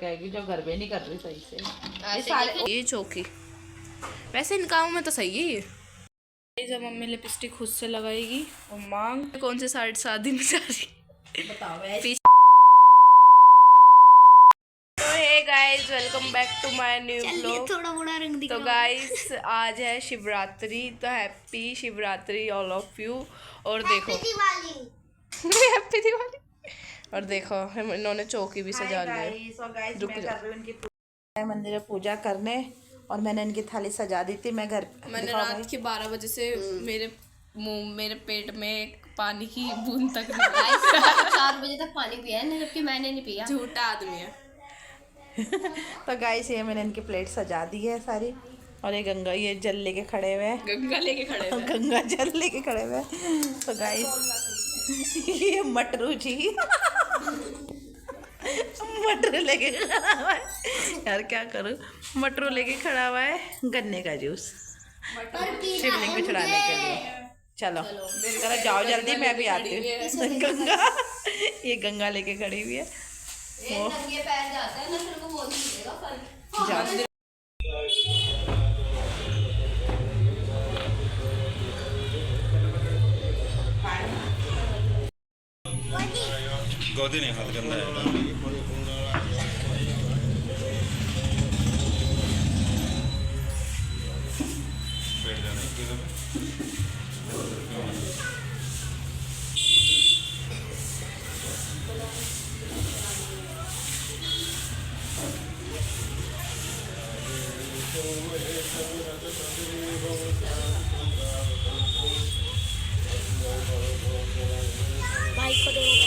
करके आएगी जो घर में नहीं कर रही सही से। ये सारे ये चौकी वैसे इन कामों में तो सही है ये। जब मम्मी लिपस्टिक खुद से लगाएगी और मांग कौन से साइड शादी में जा रही बताओ। Guys welcome back to my new vlog. थोड़ा बड़ा रंग दिख तो गाइस आज है शिवरात्रि, तो happy Shivratri all of you. और देखो हैप्पी दिवाली। और देखो इन्होंने चौकी भी सजा ली है। मंदिर में पूजा करने और मैंने इनकी थाली सजा दी थी। मैंने रात के 12 बजे से मेरे पेट में पानी की बूंद तक नहीं 4 बजे तक पानी पिया है जबकि मैंने नहीं पिया। झूठा आदमी है। तो गाइस ये मैंने इनकी प्लेट सजा दी है सारी। और ये गंगा ये जल लेके खड़े हुए हैं। गंगा लेके खड़े हुए गंगा जल लेके खड़े हुए हैं। तो गाइस ये मटरू जी मटरू लेके खड़ा हुआ है। यार क्या करूं, मटरू लेके खड़ा हुआ है गन्ने का जूस शिवलिंग पे चढ़ाने के लिए। चलो जाओ जल्दी, मैं भी आती हूँ। गंगा ये गंगा लेके खड़ी हुई है। नंगे पैर जाते हैं ना, फिर वो नहीं मिलेगा फल। गोदी नहीं हाथ गंदा है। बाइक को देखो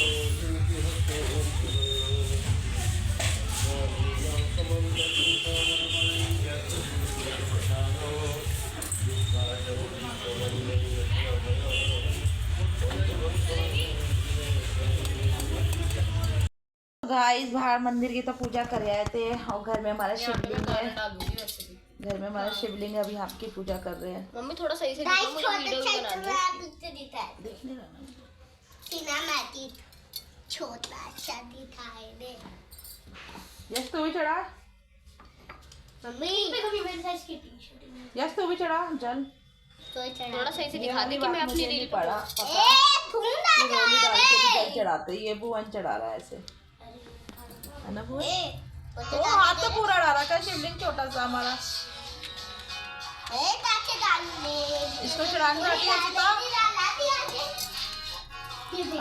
गाइस बाहर मंदिर की तो पूजा कर आए थे और घर में हमारा शिवलिंग है। घर में हमारा शिवलिंग है, अभी आपकी पूजा कर रहे हैं। मम्मी थोड़ा सही से देखो, मुझे वीडियो भी बनानी है। देखने रहना। छोटा सा दिखाई दे यस तू भी चढ़ा। मम्मी कभी मेरे साइज की टी-शर्ट यस तू भी चढ़ा जल। थोड़ा सही से दिखा दे कि मैं अपनी रील पड़ा जल चढ़ाते। ये भुवन चढ़ा रहा है ऐसे, है ना भुवन? वो हाथ तो पूरा डाला था, शिवलिंग छोटा सा हमारा। इसको चढ़ाने आती है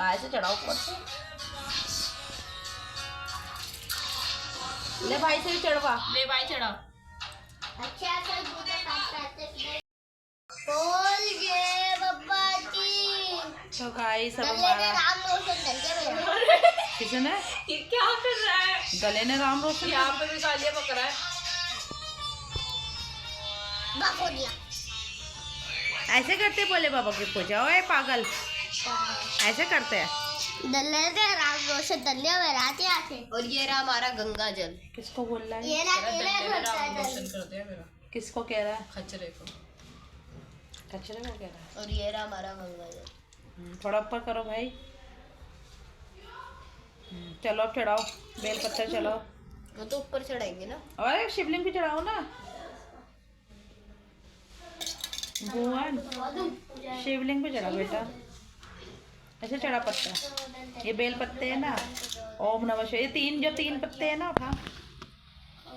ऐसे चढ़ाओ ऊपर से। ले भाई से भी चढ़वा। ले भाई चढ़ा। अच्छा बोल ये बब्बा जी। तो गाइस सब हमारा राम रोशन कर के मेरा किसने ये क्या कर रहा है? गले ने राम रोशन यहाँ पे भी गालियाँ बक रहा है। बकोलिया ऐसे करते बोले बाबा की पूजा। ओए पागल ऐसे करते हैं। दल्ले से राम रोशन दल्ले में रहते आते। और ये रहा हमारा गंगा जल। किसको बोल रहा है? ये ना रोशन कर दिया मेरा किसको कह रहा है? खच्चरे को। कचरे को कह रहा है। और ये रहा हमारा गंगा जल। थोड़ा ऊपर करो भाई। चलो अब चढ़ाओ बेल पत्थर। चलो वो तो ऊपर चढ़ाएंगे ना। अरे शिवलिंग भी चढ़ाओ ना भुवन। शिवलिंग पे चढ़ा बेटा, ऐसे चढ़ा पत्ता। ये बेल पत्ते है ना, ओम नमः शिवाय। ये तीन पत्ते है ना, उठा।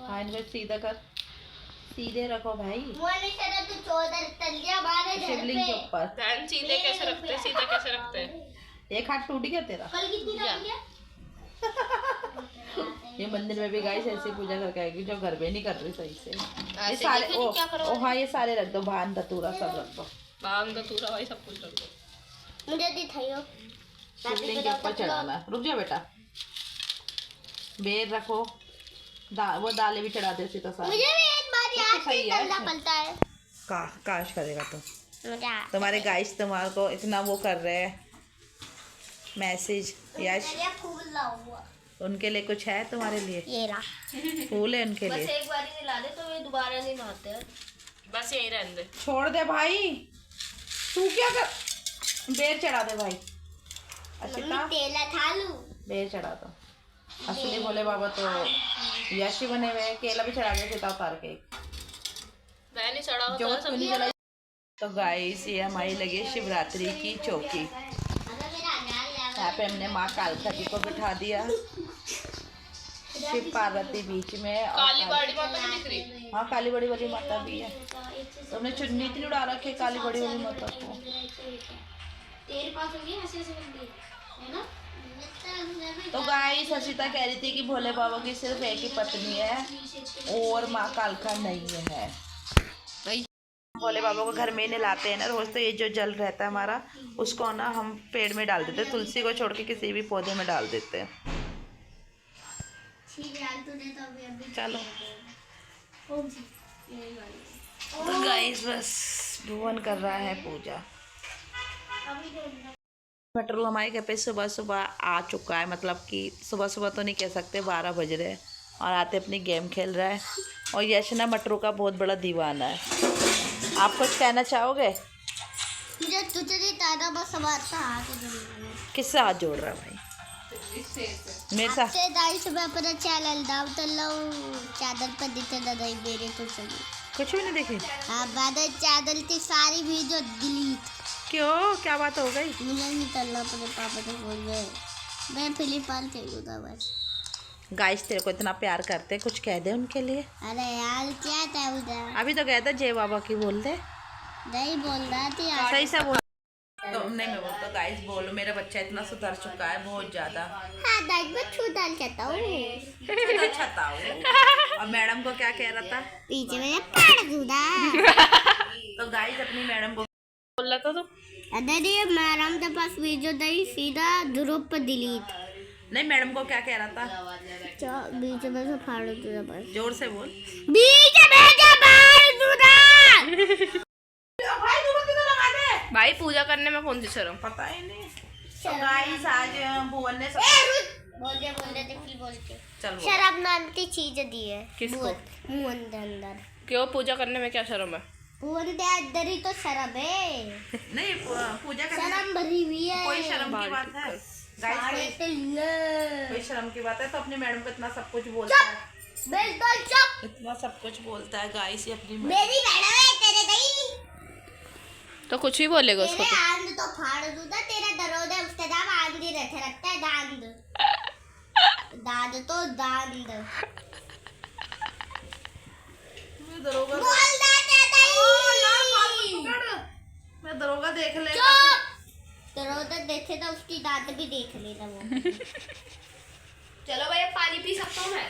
हाँ इनको सीधा कर, सीधे रखो भाई शिवलिंग के ऊपर। सीधे कैसे रखते हैं? सीधा कैसे रखते हैं? एक हाथ टूट गया तेरा। ये मंदिर में भी गाइस ऐसी पूजा करके आएगी जो घर में नहीं कर रही सही से। ये सारे ओ हाँ ये सारे रख दो, भान धतूरा सब रख दो। भांग धतूरा भाई सब कुछ रख दो। मुझे दिखाइयो शिवलिंग के ऊपर चढ़ाना। रुक जा बेटा, बेर रखो। वो दालें भी चढ़ा दे सीधा सारा। मुझे भी एक बार याद करना पड़ता है। काश करेगा तो। तुम्हारे गाइस तुम्हारे को इतना वो कर रहे हैं मैसेज। यश उनके लिए कुछ है तुम्हारे लिए? ये रहा फूल है उनके लिए। बस एक बार ही नला दे तो ये दोबारा नहीं नहाते हैं। बस यही रहने दे। छोड़ दे भाई, तू क्या कर। बेर चढ़ा दे भाई। तेला था लू बेर चढ़ा दो। असली भोले बाबा तो यशी बने हुए हैं, केला भी चढ़ा दिया सीता उतार के। मैं नहीं चढ़ा जो क्यों नहीं जलाई? तो गाइस ये हमारी लगी शिवरात्रि की चौकी। यहाँ पे हमने माँ कालका जी को बिठा दिया, शिव पार्वती बीच में और काली बड़ी माता भी दिख रही। हाँ काली बड़ी वाली माता भी है। तो हमने चुन्नी इतनी उड़ा रखी है काली बड़ी वाली माता को। तेरे पास होगी ऐसे ऐसे करके, है ना? तो गाइस हसीता कह रही थी कि भोले बाबा की सिर्फ एक ही पत्नी है और माँ कालका नहीं है। भोले बाबा को घर में ही नहलाते हैं ना रोज, तो ये जो जल रहता है हमारा उसको ना हम पेड़ में डाल देते हैं, तुलसी को छोड़ के किसी भी पौधे में डाल देते हैं। चलो तो गाइस बस भुवन कर रहा है पूजा। मटरू हमारे घर पे सुबह सुबह आ चुका है, मतलब कि सुबह सुबह तो नहीं कह सकते, 12 बज रहे हैं और आते अपनी गेम खेल रहा है। और यशना मटरू का बहुत बड़ा दीवाना है। आप कुछ कहना चाहोगे? मुझे तुझे नहीं ताना बस हमारा हाथ किससे हाथ जोड़ रहा है भाई? मेरे साथ से दाई सुबह अपना चैनल डाउन कर लो, चैनल पर दिखे दाई मेरे तो चली कुछ भी नहीं देखे। हाँ बाद चैनल की सारी वीडियो डिलीट। क्यों, क्या बात हो गई? मुझे नहीं करना, अपने पापा ने बोल गए मैं फिलिपान खेलूँगा बस। गाइस तेरे को इतना प्यार करते, कुछ कह दे उनके लिए। अरे यार क्या था उधर? अभी तो कहता जय बाबा की बोल दे। नहीं बोल रहा थी यार। सही से बोल। तो नहीं मैं बोलता गाइस बोलो, मेरा बच्चा इतना सुधर चुका है बहुत ज्यादा। हाँ दाई मैं छूदाल चाहता हूँ। अच्छा और मैडम को क्या कह रहा था? पीछे मैंने पाड़ दूँगा। तो गाइस अपनी मैडम को बोल रहा था तो अरे मैडम के पास वीडियो दई सीधा ग्रुप पर डिलीट। नहीं मैडम को क्या कह रहा था? बीच में से फाड़ दूँगा बस। जोर से बोल। बीच में से फाड़ दूँगा। भाई पूजा करने में कौन सी शर्म? पता ही नहीं। तो गाइस आज भुवन ने बोल दे देखी बोल के। चल बोल। शराब नाम की चीज दी है किसको? मुंह के अंदर। क्यों पूजा करने में क्या शर्म है? मुंह के अंदर ही तो शराब है। नहीं पूजा करने शराब भरी हुई है। कोई शर्म की बात है गाइस? कोई शर्म की बात है? तो अपनी मैडम को इतना सब कुछ बोलता है, बिल्कुल चुप। इतना सब कुछ बोलता है गाइस ये अपनी मेरी मैडम है तेरे गई। तो कुछ भी बोलेगा उसको तेरे तो। आंध तो फाड़ दूँगा, तेरा दरोदा उसके दाम आंध ही रखता है दांद। दांद तो दांद। मैं दरोगा बोल मैं दरोगा देख ले। दरोदा देखे तो उसकी दांत भी देख लेना वो। चलो भैया पानी पी सकता हूँ मैं?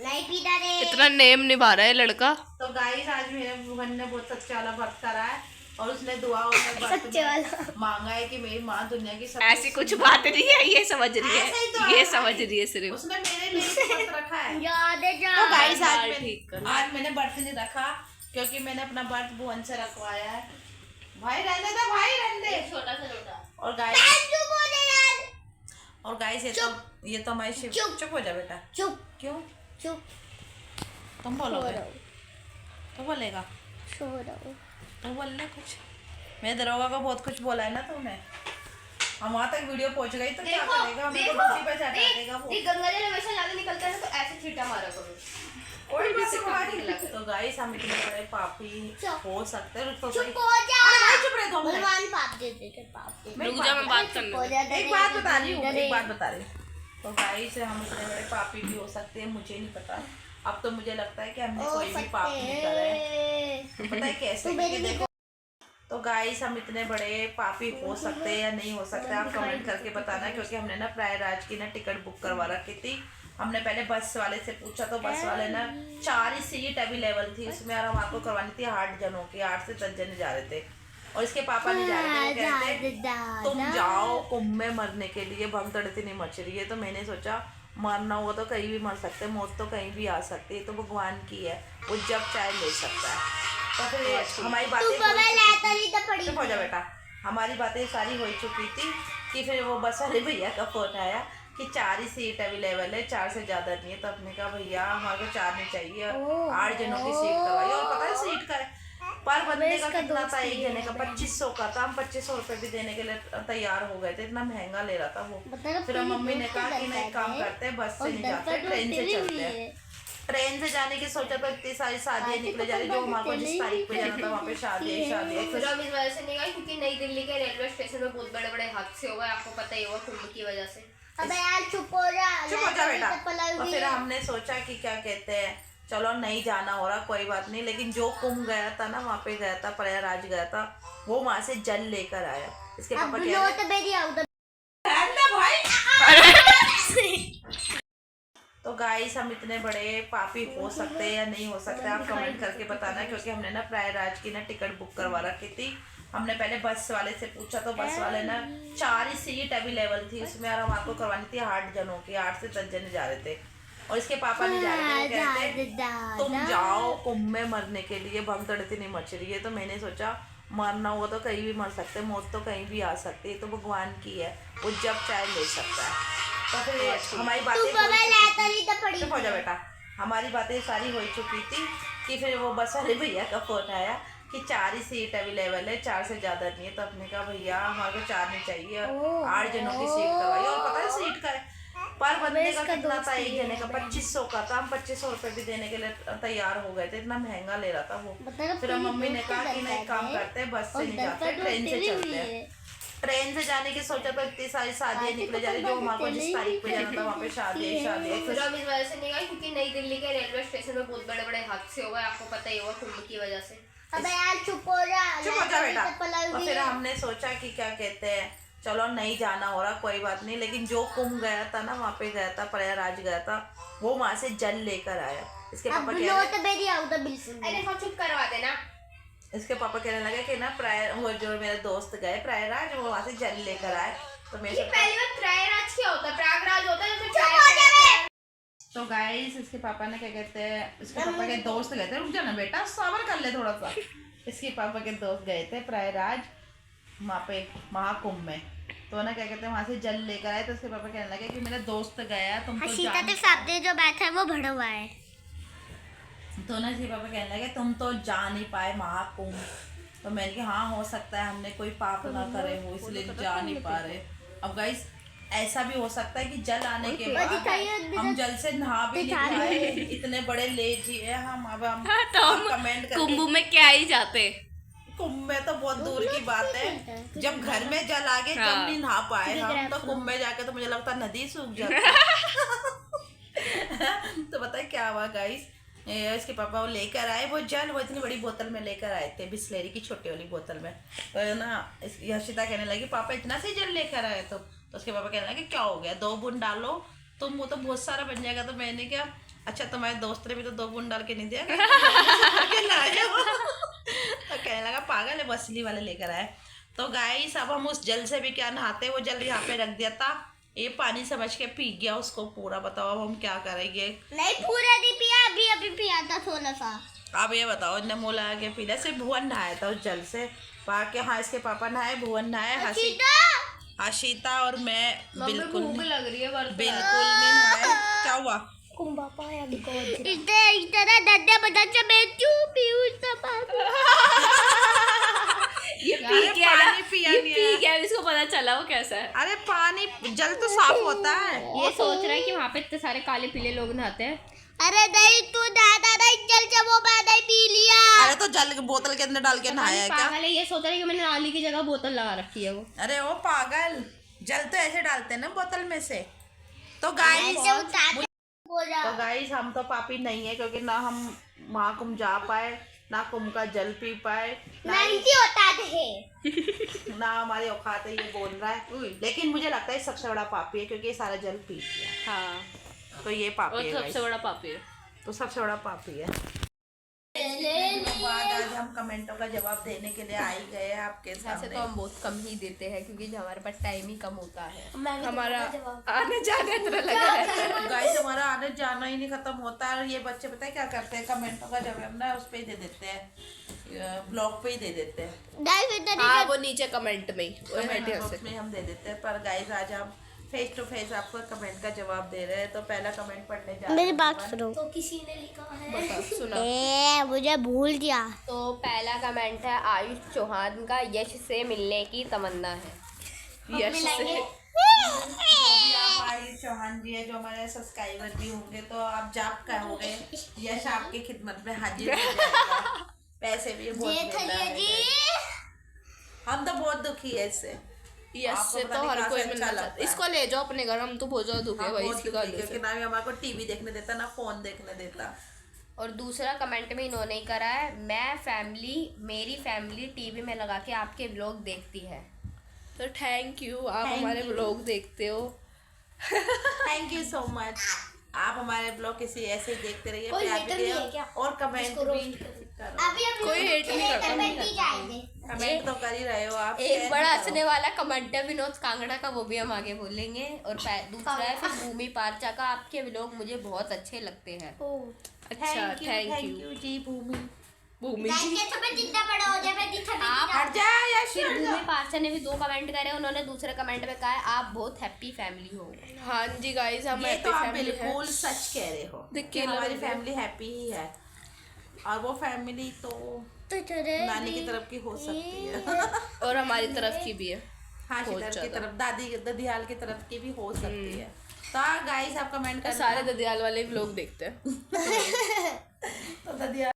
नहीं पीता रे। इतना नेम निभा रहा है लड़का। तो गाइस आज मेरे भुवन ने बहुत सच्चे वाला व्रत करा है और उसने दुआ सच्चे वाला मांगा है कि मेरी माँ दुनिया की सब ऐसी कुछ बात नहीं है, ये समझ रही ऐसा ही तो है, ये है समझ भाई। रही है सिर्फ। उसने मेरे लिए व्रत रखा है। याद है जा। तो गाइस बाल ठीक कर। आज मैंने व्रत नहीं रखा क्योंकि मैंने अपना व्रत भुवन से रखवाया है। भाई रहने दे, भाई रहने दे। छोटा सा लोटा। और गाइस चुप हो जा यार। और गाइस ये तो हमारी शिव। चुप हो जा बेटा। चुप क्यों चुप। तुम बोलोगे? तो बोलेगा सो रहा हूँ। तो बोल ले कुछ। मैं दरोगा को बहुत कुछ बोला है ना तुमने। हम वहाँ तक वीडियो पहुँच गई तो क्या करेगा? हमें तो बस्ती पे चढ़ा देगा वो। गंगा जल हमेशा ज्यादा निकलता है ना, तो ऐसे छींटा मारा करो। कोई भी तो गाइस हम इतने बड़े पापी हो सकते हैं। तो चुप हो जा। चुप रहे 2 मिनट। भगवान पाप दे देते पाप दे। रुक जा मैं बात करने हो दो। जाता एक बात बता रही हूँ, एक बात बता रही हूँ। तो गाइस हम इतने बड़े पापी भी हो सकते हैं, मुझे नहीं पता। अब तो मुझे लगता है कि हमने कोई भी पाप नहीं करा है। पता है कैसे? क्योंकि देखो तो गाइस हम इतने बड़े पापी हो सकते हैं या नहीं हो सकते, आप कमेंट करके बताना। क्योंकि हमने ना प्रयागराज की ना टिकट बुक करवा रखी थी। हमने पहले बस वाले से पूछा तो बस वाले ना 4 ही सीट अवेलेबल थी उसमें, और हम आपको करवानी थी 8 जनों की। 8 से 10 जने जा रहे थे और इसके पापा नहीं जा रहे थे। वो कहते तुम जाओ कुंभ में मरने के लिए, भगदड़ इतनी मच रही है। तो मैंने सोचा मरना हुआ तो कहीं भी मर सकते हैं, मौत तो कहीं भी आ सकती है, तो भगवान की है, वो जब चाहे ले सकता है। तो फिर हमारी बातें चुप हो जा बेटा। हमारी बातें सारी हो चुकी थी कि फिर वो बस वाले भैया का फोन आया कि 4 ही सीट अवेलेबल है, 4 से ज़्यादा नहीं है। तो अपने कहा भैया हमारे को 4 नहीं चाहिए, 8 जनों की सीट करवाई। और पता है सीट का पर बंदे का कितना था? एक जने का 2500 का था। हम 2500 रुपये भी देने के लिए तैयार हो गए थे, इतना महंगा ले रहा था वो। फिर हम मम्मी ने कहा कि नहीं काम करते हैं, बस से नहीं जाते, ट्रेन से चलते हैं। ट्रेन से जाने की सोचा तो इतनी सारी शादियां निकले जा रही, जो हमारे को जिस तारीख पे जाना था वहाँ पे शादी है। फिर हम इस वजह से नहीं गए क्योंकि नई दिल्ली के रेलवे स्टेशन में बहुत बड़े बड़े हादसे हो गए, आपको पता ही होगा कुंभ की वजह से। अबे यार चुप हो जा बेटा। तो फिर हमने सोचा कि क्या कहते हैं, चलो नहीं जाना हो रहा कोई बात नहीं, लेकिन जो कुंभ गया था ना, वहाँ पे गया था, प्रयागराज गया था, वो वहाँ से जल लेकर आया। इसके पापा कह तो गाइस हम इतने बड़े पापी हो सकते हैं या नहीं हो सकते, आप कमेंट करके बताना, क्योंकि हमने ना प्रयागराज की ना टिकट बुक करवा रखी थी। हमने पहले बस वाले से पूछा तो बस वाले ना 4 ही सीट अवेलेबल थी उसमें, और हम आपको करवानी थी 8 जनों की, 8 से 10 जने जा रहे थे, और इसके पापा नहीं जा रहे थे। वो कहते तुम जाओ कुंभ में मरने के लिए, भगदड़ इतनी मच रही है। तो मैंने सोचा मरना हुआ तो कहीं भी मर सकते हैं, मौत तो कहीं भी आ सकती है, तो भगवान की है, वो जब चाहे ले सकता है। तो फिर हमारी बातें हो जा बेटा, हमारी बातें सारी हो चुकी थी कि फिर वो बस वाले भैया का फोन आया कि 4 ही सीट अवेलेबल है, 4 से ज़्यादा नहीं है। तो अपने कहा भैया हमारे को 4 नहीं चाहिए, 8 जनों की सीट करवाई। और पता है सीट का पर बंदे का कितना था, एक जने का 2500 का था। हम 2500 रुपये भी देने के लिए तैयार हो गए थे, इतना महंगा ले रहा था वो। फिर मम्मी ने कहा कि नहीं काम करते, बस से नहीं जाते, ट्रेन से चलते हैं। ट्रेन से जाने की सोचा तो इतनी सारी शादियां निकले जा रही, जो हमारे को जिस तारीख पे जाना था वहाँ पे शादी है। फिर हम इस वजह से नहीं गए क्योंकि नई दिल्ली के रेलवे स्टेशन में बहुत बड़े बड़े हादसे हो गए, आपको पता ही होगा कुंभ की वजह से। अबे यार चुप हो जा बेटा। तो फिर हमने सोचा कि क्या कहते हैं, चलो नहीं जाना हो रहा कोई बात नहीं, लेकिन जो कुंभ गया था ना, वहाँ पे गया था, प्रयागराज गया था, वो वहाँ से जल लेकर आया। इसके पापा चुप करवा देना। इसके पापा कहने लगे कि ना वो जो मेरे दोस्त गए प्रयागराज, वो वहाँ से जल लेकर आए। तो मेरे पहली बार प्रयागराज क्या होता है, प्रयागराज होता है। तो गाइस इसके पापा ने क्या कहते हैं, इसके पापा के दोस्त गए थे, रुक जाना बेटा सब्र कर ले थोड़ा सा। इसके पापा के दोस्त गए थे प्रयागराज, वहाँ पे महाकुंभ में, तो ना क्या कहते हैं वहाँ से जल लेकर आए। तो उसके पापा कहने लगे कि मेरा दोस्त गया, तुम तो जो बैठा है वो भरा हुआ है। तो ना इसके पापा कहने लगे तुम तो जा नहीं पाए महाकुंभ। तो मैंने कहा हाँ हो सकता है हमने कोई पाप ना करे हो, इसलिए जा नहीं पा रहे। अब गाइस ऐसा भी हो सकता है कि जल आने के बाद हम जल से नहा भी नहीं पाए, इतने बड़े लेजी है हम। अब हम कमेंट करके कुंभ में क्या ही जाते, कुंभ में तो बहुत दूर की बात है, जब घर में जल आ गए जब नहीं नहा पाए हम, तो कुंभ में जाके तो मुझे लगता है नदी सूख जाती। तो बताए क्या हुआ गाइस, इसके पापा वो लेकर आए वो जल, वो इतनी बड़ी बोतल में लेकर आए थे, बिस्लेरी की छोटी वाली बोतल में। तो ना हर्षिता कहने लगी पापा इतना से जल लेकर आए। तो उसके पापा कहने लगे क्या हो गया, 2 बूंद डालो तुम, वो तो बहुत सारा बन जाएगा। तो मैंने क्या अच्छा तुम्हारे दोस्त ने भी तो 2 बूंद डाल के नहीं दिया। तो कहने लगा पागल है, बसली वाले लेकर आए। तो गाइस अब हम उस जल से भी क्या नहाते, वो जल यहाँ पे रख दिया था, ये पानी समझ के पी गया उसको पूरा। बताओ अब हम क्या करेंगे। नहीं पूरा नहीं पिया, अभी पिया था थोड़ा सा। अब ये बताओ इतने मुँह लगा के पी लिया, सिर्फ भुवन नहाया था उस जल से। बाकी हाँ इसके पापा नहाए, भुवन नहाए, हर्षिता और मैं बिल्कुल लग रही है नहीं नहाए। क्या हुआ ये पी क्या इसको पता चला वो कैसा है। अरे पानी जल तो साफ होता है। ये सोच रहा है कि वहाँ पे इतने सारे काले पीले लोग नहाते हैं। अरे नहीं तू दादा जल से वो मैंने पी लिया। अरे तो जल बोतल के अंदर डाल के नहाया है क्या? पागल है, ये सोच रहा है कि मैंने नाली की जगह बोतल लगा रखी है वो। अरे वो पागल, जल तो ऐसे डालते हैं ना बोतल में से। तो गाइस हम तो पापी नहीं है, क्योंकि ना हम महाकुंभ जा पाए, ना कुंभ का जल पी पाए, ना हमारी औकात है ये बोल रहा है। लेकिन मुझे लगता है सबसे बड़ा पापी है, क्योंकि ये सारा जल पी गया। हाँ तो ये पापी है, सबसे बड़ा पापी है। तो सबसे बड़ा पापी है। बाद आज हम कमेंटों का जवाब देने के लिए आ ही गए आपके सामने। तो हम बहुत कम ही देते हैं क्योंकि हमारे पास टाइम ही कम होता है। हमारा आने जाने इतना लगा रहता है गाइस, हमारा आने जाना ही नहीं खत्म होता है। और ये बच्चे पता है क्या करते हैं, कमेंटों का जवाब ना उस पे ही दे देते हैं, ब्लॉग पे ही दे देते हैं। हाँ वो नीचे कमेंट में हम दे देते हैं। पर गाइस आज हम फेस टू फेस आपको कमेंट का जवाब दे रहे हैं। तो पहला कमेंट पढ़ने जा रहे हैं। मेरी बात सुनो। तो किसी ने लिखा है सुना मुझे भूल गया। तो पहला कमेंट है आयुष चौहान का, यश से मिलने की तमन्ना है। यश से चौहान जी है जो हमारे सब्सक्राइबर भी होंगे, तो आप जाप कहोगे यश आपकी खिदमत में हाजिर हो जाएगा। पैसे भी बहुत देता है। हम तो बहुत दुखी है इससे। यस से तो हर कोई मिलना चाहता है। इसको ले जाओ अपने घर, हम तो बहुत ज्यादा दुखी है भाई इसकी गाली से। क्योंकि ना ही हमारे को टीवी देखने देता, ना फोन देखने देता। और दूसरा कमेंट में इन्होंने ही करा है, मेरी फैमिली टीवी में लगा के आपके व्लॉग देखती है। तो थैंक यू, आप हमारे व्लॉग देखते हो। Thank you so much. आप हमारे ब्लॉग किसी ऐसे ही देखते रहिए, प्यार भी करिए और कमेंट भी करो। कोई हेट नहीं करता। कमेंट तो कर ही रहे हो आप। एक बड़ा हंसने वाला कमेंट है विनोद कांगड़ा का, वो भी हम आगे बोलेंगे। और दूसरा है फिर भूमि पारचा का, आपके व्लॉग मुझे बहुत अच्छे लगते हैं। अच्छा थैंक यू जी भूमि जी। आप हट जा यश। फिर भूमि पारचा ने भी 2 कमेंट करे। उन्होंने दूसरे कमेंट में कहा है आप बहुत हैप्पी फैमिली हो। हाँ जी गाइस, हम ये तो हैप्पी आप फैमिली है। बिल्कुल सच कह रहे हो कि हमारी फैमिली हैप्पी ही है, और वो फैमिली तो नानी की तरफ की हो सकती है और हमारी तरफ की भी है, हाँ की तरफ, दादी ददियाल की तरफ की भी हो सकती है। तो गाइस आप कमेंट कर, सारे ददियाल वाले व्लॉग देखते हैं। तो ददियाल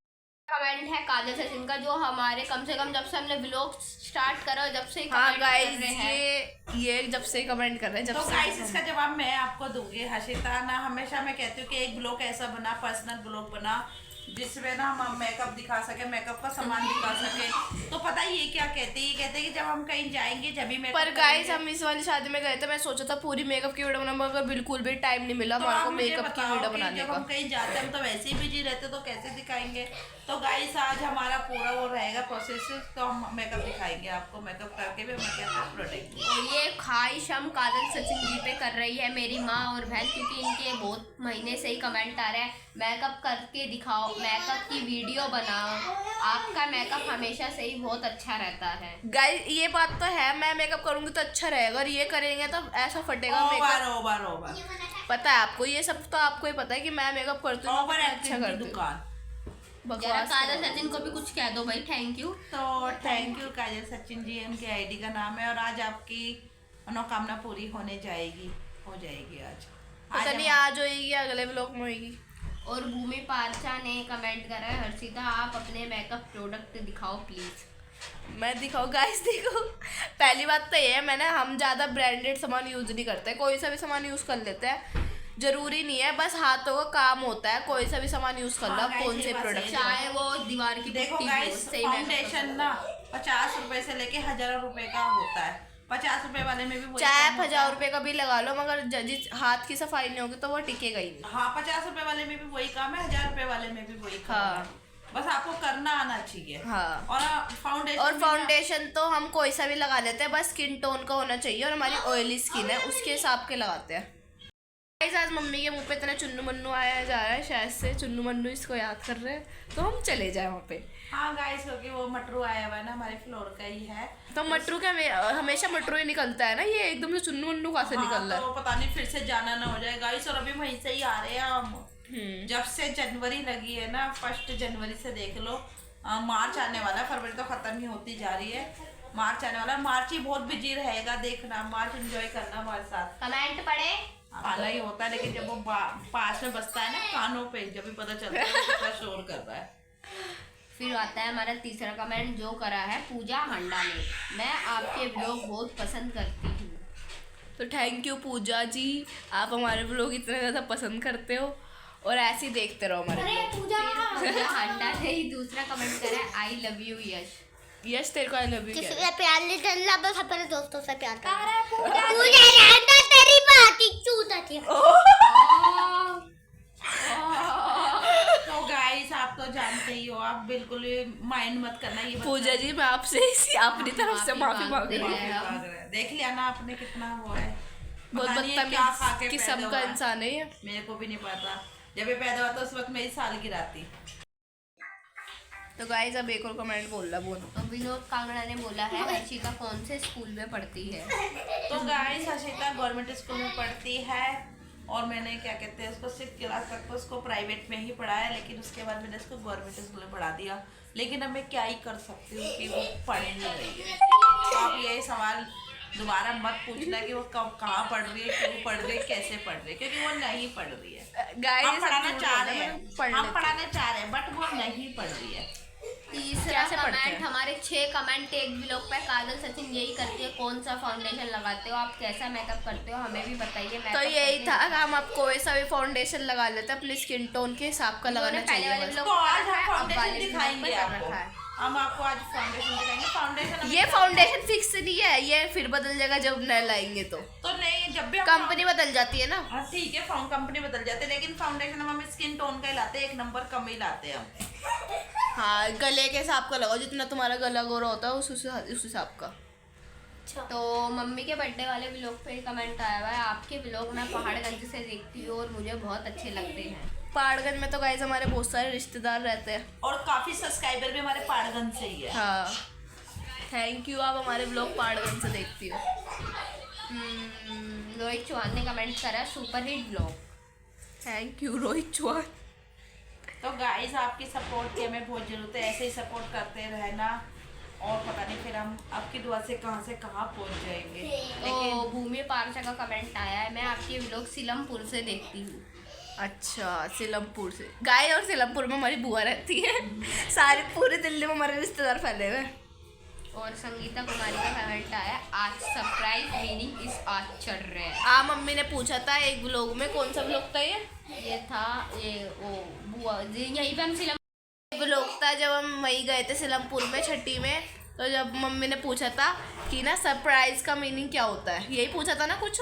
कमेंट है काजल सचिन का, जो हमारे कम से कम जब से हमने व्लॉग स्टार्ट करा जब से हाँ कमेंट गाइस कर रहे हैं। ये जब से कमेंट कर रहे हैं, जब तो से। गाइस इसका जवाब मैं आपको दूंगी। हर्षिता ना हमेशा मैं कहती हूँ कि एक ब्लॉग ऐसा बना, पर्सनल ब्लॉग बना जिसमें ना हम मेकअप दिखा सके, मेकअप का सामान दिखा सके। तो पता ही ये क्या कहते हैं, ये कहते हैं कि जब हम कहीं जाएंगे जब भी मेकअप पर गाइस हम इस वाली शादी में गए थे, मैं सोचा था पूरी मेकअप की वीडियो बनाऊं, मगर बिल्कुल भी टाइम नहीं मिला हमारे को मेकअप की वीडियो बनाने जब का। हम कहीं जाते हैं हम तो वैसे ही बिजी रहते, तो कैसे दिखाएंगे। तो गाइस आज हमारा पूरा वो रहेगा प्रोसेस, तो हम मेकअप दिखाएंगे आपको, मेकअप करके भी हम क्या प्रोडक्ट। और ये ख्वाहिश हम काजल सचिन जी पे कर रही है मेरी माँ और बहन, क्योंकि इनके बहुत महीने से ही कमेंट आ रहे हैं मेकअप करके दिखाओ, मेकअप की वीडियो बनाओ, आपका मेकअप हमेशा से ही बहुत अच्छा रहता है। गाइस ये बात तो है, मैं मेकअप करूंगी तो अच्छा रहेगा, और ये करेंगे तो ऐसा फटेगा मेकअप। ओवर पता है आपको, ये सब तो आपको ही पता है कि मैं मेकअप करती हूँ, ओवर अच्छा करती हूँ। दुकान। जरा काजल सचिन को भी कुछ कह दो भाई, थैंक यू। तो थैंक यू काजल सचिन जी, उनके आईडी का नाम है। और आज आपकी मनोकामना पूरी होने जाएगी, हो जाएगी आज। पता नहीं आज होएगी या अगले व्लॉग में होएगी। और भूमि पारचा ने कमेंट करा है, हर्षिता आप अपने मेकअप प्रोडक्ट दिखाओ प्लीज। मैं दिखाऊँ गाइस? देखो पहली बात तो ये है, हम ज़्यादा ब्रांडेड सामान यूज़ नहीं करते, कोई सा भी सामान यूज़ कर लेते हैं, जरूरी नहीं है, बस हाथों का काम होता है, कोई सा भी सामान यूज़ कर लो। कौन से प्रोडक्ट, चाहे वो दीवार की देखो गाइस फाउंडेशन ना 50 रुपए से लेके 1000 रुपए का होता है। 50 रुपए वाले में भी चाहे 1000 रुपए का भी लगा लो, मगर जिस हाथ की सफाई नहीं होगी तो वो टिकेगा ही नहीं। हाँ 50 रुपए वाले में भी वही काम है, 1000 रुपए वाले में भी वही काम है, बस आपको करना आना चाहिए। हाँ। और फाउंडेशन तो हम कोई सा भी लगा लेते हैं, बस स्किन टोन का होना चाहिए, और हमारी ऑयली स्किन है उसके हिसाब के लगाते हैं। आज मम्मी के मुंह पे इतना चुन्नू मन्नू आया जा रहा है, शायद से चुन्नू मन्नू इसको याद कर रहे हैं, तो हम चले जाए वहाँ पे। हाँ गाइस, क्योंकि वो मटरू आया हुआ है ना, हमारे फ्लोर का ही है, तो मटरू क्या हमेशा मटरू ही निकलता है ना, ये एकदम से चुन्नू मन्नू कहाँ से निकल रहा है। तो पता नहीं फिर से जाना ना हो जाए गाइस। और अभी वहीं से ही आ रहे हैं हम, जब से जनवरी लगी है ना, 1 जनवरी से देख लो, मार्च आने वाला है, फरवरी तो खत्म ही होती जा रही है, मार्च आने वाला है। मार्च ही बहुत बिजी रहेगा, देखना मार्च एंजॉय करना हमारे साथ। कमेंट पढ़े आना ही होता है, लेकिन जब वो पास में बसता है ना कानों पे, जब भी पता चलता है कितना शोर कर रहा है। फिर आता है हमारा तीसरा कमेंट जो करा है पूजा हांडा ने, मैं आपके व्लॉग बहुत पसंद करती हूँ। तो थैंक यू पूजा जी, आप हमारे व्लॉग इतना ज़्यादा पसंद करते हो और ऐसे ही देखते रहो हमारे। पूजा हांडा ने ही दूसरा कमेंट करा है, आई लव यू यश। यश तेरे को आई लव यू किसी से प्यार नहीं करना, बस अपने दोस्तों से प्यार करना। पूजा हांडा तेरी बात ही चूता थी। तो गाइस आप तो जानते ही हो, आप बिल्कुल माइंड मत करना ये पूजा जी, मैं आपसे इसी अपनी तरफ से माफी मांग रही हूँ। देख लिया ना आपने कितना वो है, बहुत बदतमीज किस्म का इंसान है ये। मेरे को भी नहीं पता, जब ये पैदा हुआ था उस वक्त मेरी सालगिरह थी। तो गाइस अब एक और कमेंट बोलो। तो विनोद कांगड़ा ने बोला है, हर्षिता कौन से स्कूल में पढ़ती है? तो गाइस हर्षिता गवर्नमेंट स्कूल में पढ़ती है, और मैंने क्या कहते हैं उसको 6th क्लास तक तो उसको प्राइवेट में ही पढ़ाया, लेकिन उसके बाद मैंने उसको गवर्नमेंट स्कूल में पढ़ा दिया। लेकिन अब मैं क्या ही कर सकती हूँ कि वो पढ़ नहीं रही है। तो आप यही सवाल दोबारा मत पूछना कि वो कब कहाँ पढ़ रही है, क्यों पढ़ रही है, कैसे पढ़ रही है, क्योंकि वो नहीं पढ़ रही है। गाइस हम पढ़ाना चाह रहे हैं, हम पढ़ाना चाह रहे हैं, बट वो नहीं पढ़ रही है। तीसरा कैसे पढ़ते कमेंट, हैं? हमारे 6 कमेंट एक ब्लॉग पे। काजल सचिन यही करती है, कौन सा फाउंडेशन लगाते हो आप, कैसा मेकअप करते हो, हमें भी बताइए। तो makeup यही करके था कि हम आपको कोई सा भी फाउंडेशन लगा लेते हैं, अपनी स्किन टोन के हिसाब का लगाना पहले चाहिए वाले बस। ब्लॉग तो में आज रखा हम है, अब फाउंडेशन वाले ब्लॉग दिखाएंगे में आपको। रखा है। हम आपको आज फाउंडेशन दिखाएंगे। फाउंडेशन ये फाउंडेशन फिक्स नहीं है, ये फिर बदल जाएगा जब नया लाएंगे तो। नहीं, जब भी हम कंपनी बदल जाती है ना। हाँ ठीक है, कंपनी बदल जाते हैं, लेकिन फाउंडेशन हम स्किन टोन का ही लाते हैं, 1 नंबर कम ही लाते हैं हम। हाँ, गले के हिसाब का लगाओ, जितना तुम्हारा गला गोरा होता है उस हिसाब का। तो मम्मी के बर्थडे वाले व्लॉग पे कमेंट आया हुआ है, आपके व्लॉग मैं पहाड़गंज से देखती हूँ और मुझे बहुत अच्छे लगते हैं। पहाड़गंज में तो गाइस हमारे बहुत सारे रिश्तेदार रहते हैं और काफी सब्सक्राइबर भी हमारे पहाड़गंज से ही है। हाँ, थैंक यू, आप हमारे ब्लॉग पहाड़गंज से देखती हो। रोहित चौहान ने कमेंट करा, super hit blog. Thank you Rohit Chauhan. तो गाइस आपकी सपोर्ट की हमें बहुत जरूरत है, ऐसे ही सपोर्ट करते रहना, और पता नहीं फिर हम आपकी दुआ से कहाँ पहुंच जाएंगे। तो भूमि पारसा का कमेंट आया है, मैं आपके व्लॉग सीलमपुर से देखती हूँ। अच्छा, सीलमपुर से। गाय और सीलमपुर में हमारी बुआ रहती है। सारे पूरे दिल्ली में हमारे रिश्तेदार फैले हुए हैं। और संगीता कुमारी का कमेंट आया, आज सरप्राइज मीनिंग इस आज चल रहे हैं। मम्मी ने पूछा था एक व्लॉग में, कौन सा व्लॉग था ये था ये वो बुआ जी, यहीं पे हम व्लॉग था जब हम वहीं गए थे सीलमपुर में छठी में। तो जब मम्मी ने पूछा था कि ना सरप्राइज का मीनिंग क्या होता है, यही पूछा था ना कुछ।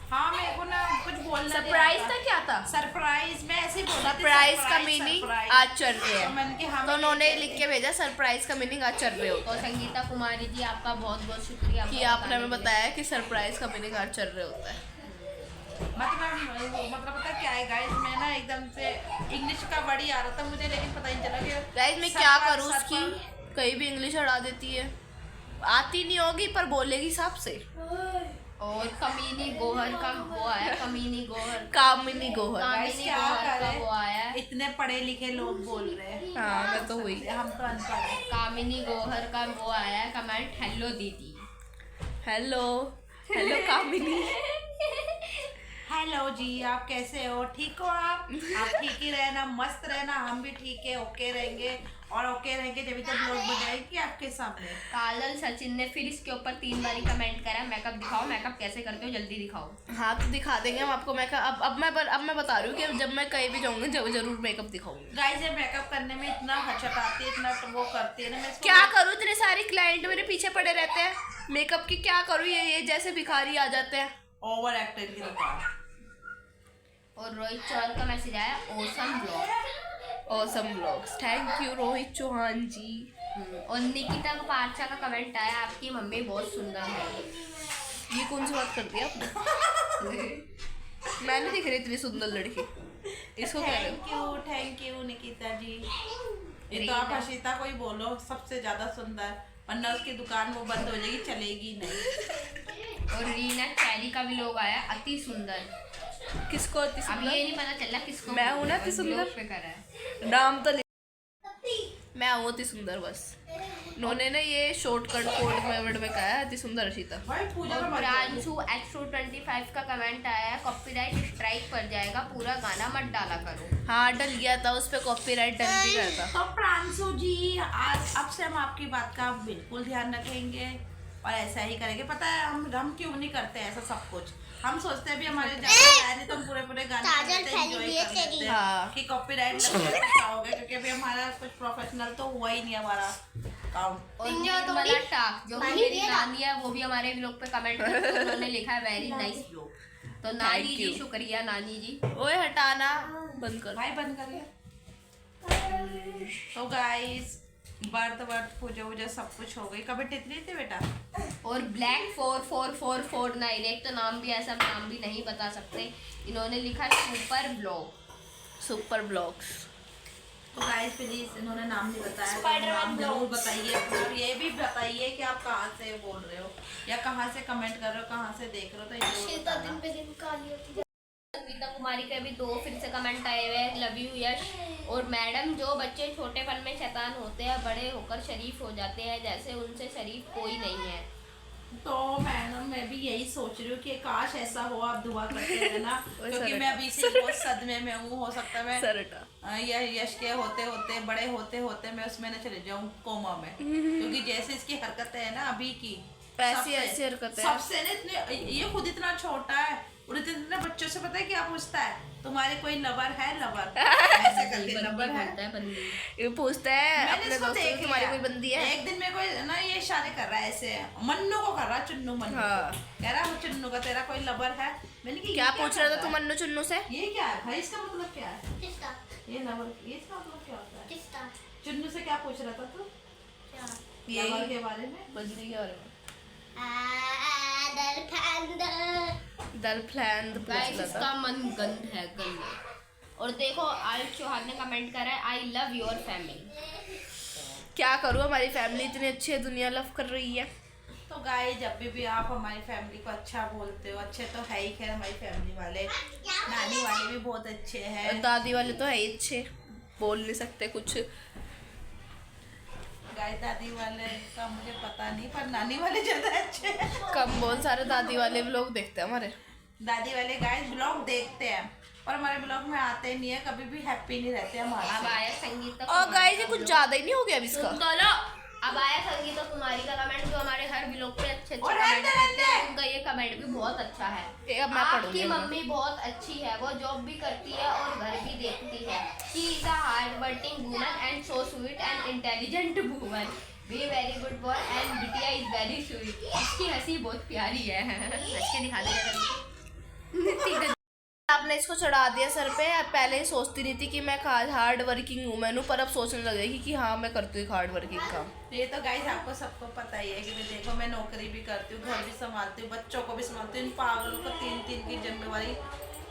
हाँ, मेरे को ना कुछ बोलना सरप्राइज था, क्या था सरप्राइज, मैं ऐसे ही बोला सरप्राइज का मीनिंग आज चल रहे तो मैंने कि हैं, हाँ, तो उन्होंने लिख के भेजा सरप्राइज का मीनिंग आज चल रहे हो। तो संगीता कुमारी जी आपका बहुत बहुत शुक्रिया कि आपने हमें बताया कि सरप्राइज का मीनिंग आज चल रहे होता है। मतलब पता क्या है गाइस, मैं ना एकदम से इंग्लिश का वर्ड ही आ रहा था मुझे, लेकिन पता नहीं चला कि गाइस मैं क्या करूँ उसकी, कहीं भी इंग्लिश हटा देती है, आती नहीं होगी पर बोलेगी हिसाब से। और कमीनी गोहर का वो आया, कमीनी गोहर, कामिनी गोहर। कामिनी क्या गोहर का करें? वो आया, इतने पढ़े लिखे लोग बोल रहे हैं। हाँ, मैं तो हुई। हम तो अनपढ़ हैं। कामिनी गोहर का वो आया कमेंट, हेलो दीदी। हेलो हेलो कामिनी। हेलो जी, आप कैसे हो, ठीक हो आप ठीक ही रहना, मस्त रहना, हम भी ठीक है, ओके रहेंगे, और ओके रहेंगे जब तक लोग बताएंगे आपके सामने। काजल सचिन ने फिर इसके ऊपर 3 बारी कमेंट करा, मेकअप दिखाओ, मेकअप कैसे करते हो जल्दी दिखाओ। हाँ, तो दिखा देंगे हम आपको मेकअप। अब मैं बता रही हूँ कि जब मैं कहीं भी जाऊंगी जरूर मेकअप दिखाऊंगी। गाइस ये मेकअप करने में इतना हचकाती है, इतना वो करती है ना, मैं इसको क्या करूँ, इतने सारे क्लाइंट मेरे पीछे पड़े रहते हैं, मेकअप की क्या करूँ, ये जैसे भिखारी आ जाते हैं। ओवर एक्टेड की दुकान। और रोहित चौहान का मैसेज आया, awesome blog. Awesome blogs, thank you Rohit Chauhan ji. और निकिता पारचा का कमेंट आया, आपकी मम्मी बहुत सुंदर है। ये कौन सी बात कर दी आपने? मैं नहीं दिख रही इतनी सुंदर लड़की, इसको कह रहे हो? थैंक यू निकिता जी। ये तो आप हर्षिता को ही बोलो सबसे ज्यादा सुंदर, वरना उसकी दुकान वो बंद हो जाएगी, चलेगी नहीं। और रीना चैरी का भी लोग आया, अति सुंदर। किसको अति अब सुंदर? ये नहीं पता चला किसको मैं हूं ना अति सुंदर? ब्लॉग पे करा है। नाम तो मैं हूँ अति सुंदर बस। उन्होंने ना ये शॉर्टकट कोड वर्ड में कहा है, अति सुंदर हर्षिता। भाई पूजा और में प्रांशु X225 का कमेंट आया है, कॉपीराइट स्ट्राइक पड़ जाएगा, पूरा गाना मत डाला करो। हाँ, डल गया था उस पर, कॉपीराइट डल भी गया था। तो प्रांशु जी, आज अब से हम आपकी बात का बिल्कुल ध्यान रखेंगे और ऐसा ही करेंगे। पता है हम क्यों नहीं करते ऐसा सब कुछ, हम सोचते हैं भी हमारे ज़्यादा नहीं तो हम पूरे गाने एंजॉय कर लेते हैं कि कॉपीराइट लग गया तो क्या हो गया, क्योंकि अभी हमारा कुछ प्रोफेशनल तो हुआ ही नहीं हमारा काम। और निर्मला टाक जो कि मेरी नानी है, वो भी हमारे व्लॉग पे कमेंट करके उन्होंने लिखा है वेरी नाइस व्लॉग। तो नानी जी शुक्रिया, नानी जी। ओए हटाना बंद कर भाई, बंद करिए। तो गाइस बर्थ पूजा वूजा सब कुछ हो गई। कभी टितली थी बेटा। और ब्लैक 444449, एक तो नाम भी ऐसा नाम भी नहीं बता सकते, इन्होंने लिखा सुपर ब्लॉग। Super blogs. तो गाइस प्लीज, इन्होंने नाम नहीं बताया तो नाम जरूर बताइए, और ये भी बताइए कि आप कहाँ से बोल रहे हो या कहाँ से कमेंट कर रहे हो, कहाँ से देख रहे हो, तो ये जरूर बताना। संगीता कुमारी के भी 2 फिर से कमेंट आए हुए हैं, लव यू यश। और मैडम, जो बच्चे छोटेपन में शैतान होते हैं बड़े होकर शरीफ हो जाते हैं, जैसे उनसे शरीफ कोई नहीं है। तो मैं भी यही सोच रही हूँ कि काश ऐसा हो, आप दुआ करते रहना क्योंकि मैं अभी से बहुत सदमे में हूँ। हो सकता है मैं यश के होते होते बड़े होते होते मैं उसमें न चले जाऊँ कोमा में, क्योंकि जैसे इसकी हरकतें है ना अभी की, ऐसी हरकतें सबसे ना इतने, ये खुद इतना छोटा है और इतने बच्चों से पता है क्या पूछता है, तुम्हारे कोई लवर है? लवर ऐसे करके लवर है ये पूछता है मैंने अपने इसको दोस्तों से, देख तुम्हारी लिया। कोई बंदी है? एक दिन मेरे को ना ये इशारे कर रहा है ऐसे, मन्नू को कर रहा, चुन्नू मन्नू हाँ। कह रहा वो चुन्नू का तेरा कोई लवर है? मैंने कहा क्या पूछ रहा था तू मन्नू चुन्नू से? ये क्या है भाई, इसका मतलब क्या है? ये लवर, ये इसका मतलब क्या होता है? चुन्नू से क्या पूछ रहा था तू? ये लवर के बारे में, बजरी के बारे में, दल फ्लैंड पूछ गाइस रहा था। इसका मन गंद है, गंद। और देखो आयुष चौहान ने कमेंट करा है, आई लव योर फैमिली। क्या करूँ, हमारी फैमिली इतनी अच्छी है, दुनिया लव कर रही है। तो गाइस जब भी आप हमारी फैमिली को अच्छा बोलते हो, अच्छे तो है ही, खैर हमारी फैमिली वाले, नानी वाले भी बहुत अच्छे हैं, दादी वाले तो है ही अच्छे, बोल नहीं सकते कुछ। गाय दादी वाले का मुझे पता नहीं, पर नानी वाले ज्यादा अच्छे हैं। कम बोल, सारे दादी वाले व्लॉग देखते हैं हमारे। दादी वाले गाइस ब्लॉग देखते हैं और हमारे ब्लॉग में आते नहीं है, कभी भी हैप्पी नहीं रहते अब हमारे। आया संगीता और कुमारी गाइस ये का कुछ vlog। ज्यादा ही नहीं हो गया अब इसका? सुन तो लो, अब आया संगीता कुमारी का कमेंट, जो हमारे हर व्लॉग पे अच्छे और कमेंट रहते करते हैं। उनका ये कमेंट भी बहुत अच्छा है। ये अब मैं पढ़ूंगी। आपकी मम्मी बहुत अच्छी है, वो जॉब भी करती है और घर भी देखती है। She is a hard working woman and so sweet and intelligent woman. Be very good boy and बिटिया इज वेरी स्वीट। इसकी हंसी बहुत प्यारी है। हंस के दिखा दे। आपने इसको चढ़ा दिया सर पे। पहले ही सोचती नहीं थी कि मैं हार्ड वर्किंग वूमेन हूँ, पर अब सोचने लगेगी कि हाँ मैं करती हूँ हार्ड वर्किंग काम। ये तो गाइस आपको सबको पता ही है कि मैं देखो, मैं नौकरी भी करती हूँ, घर भी संभालती हूँ, बच्चों को भी संभालती हूँ, इन पागलों को 3-3 की जिम्मेवारी।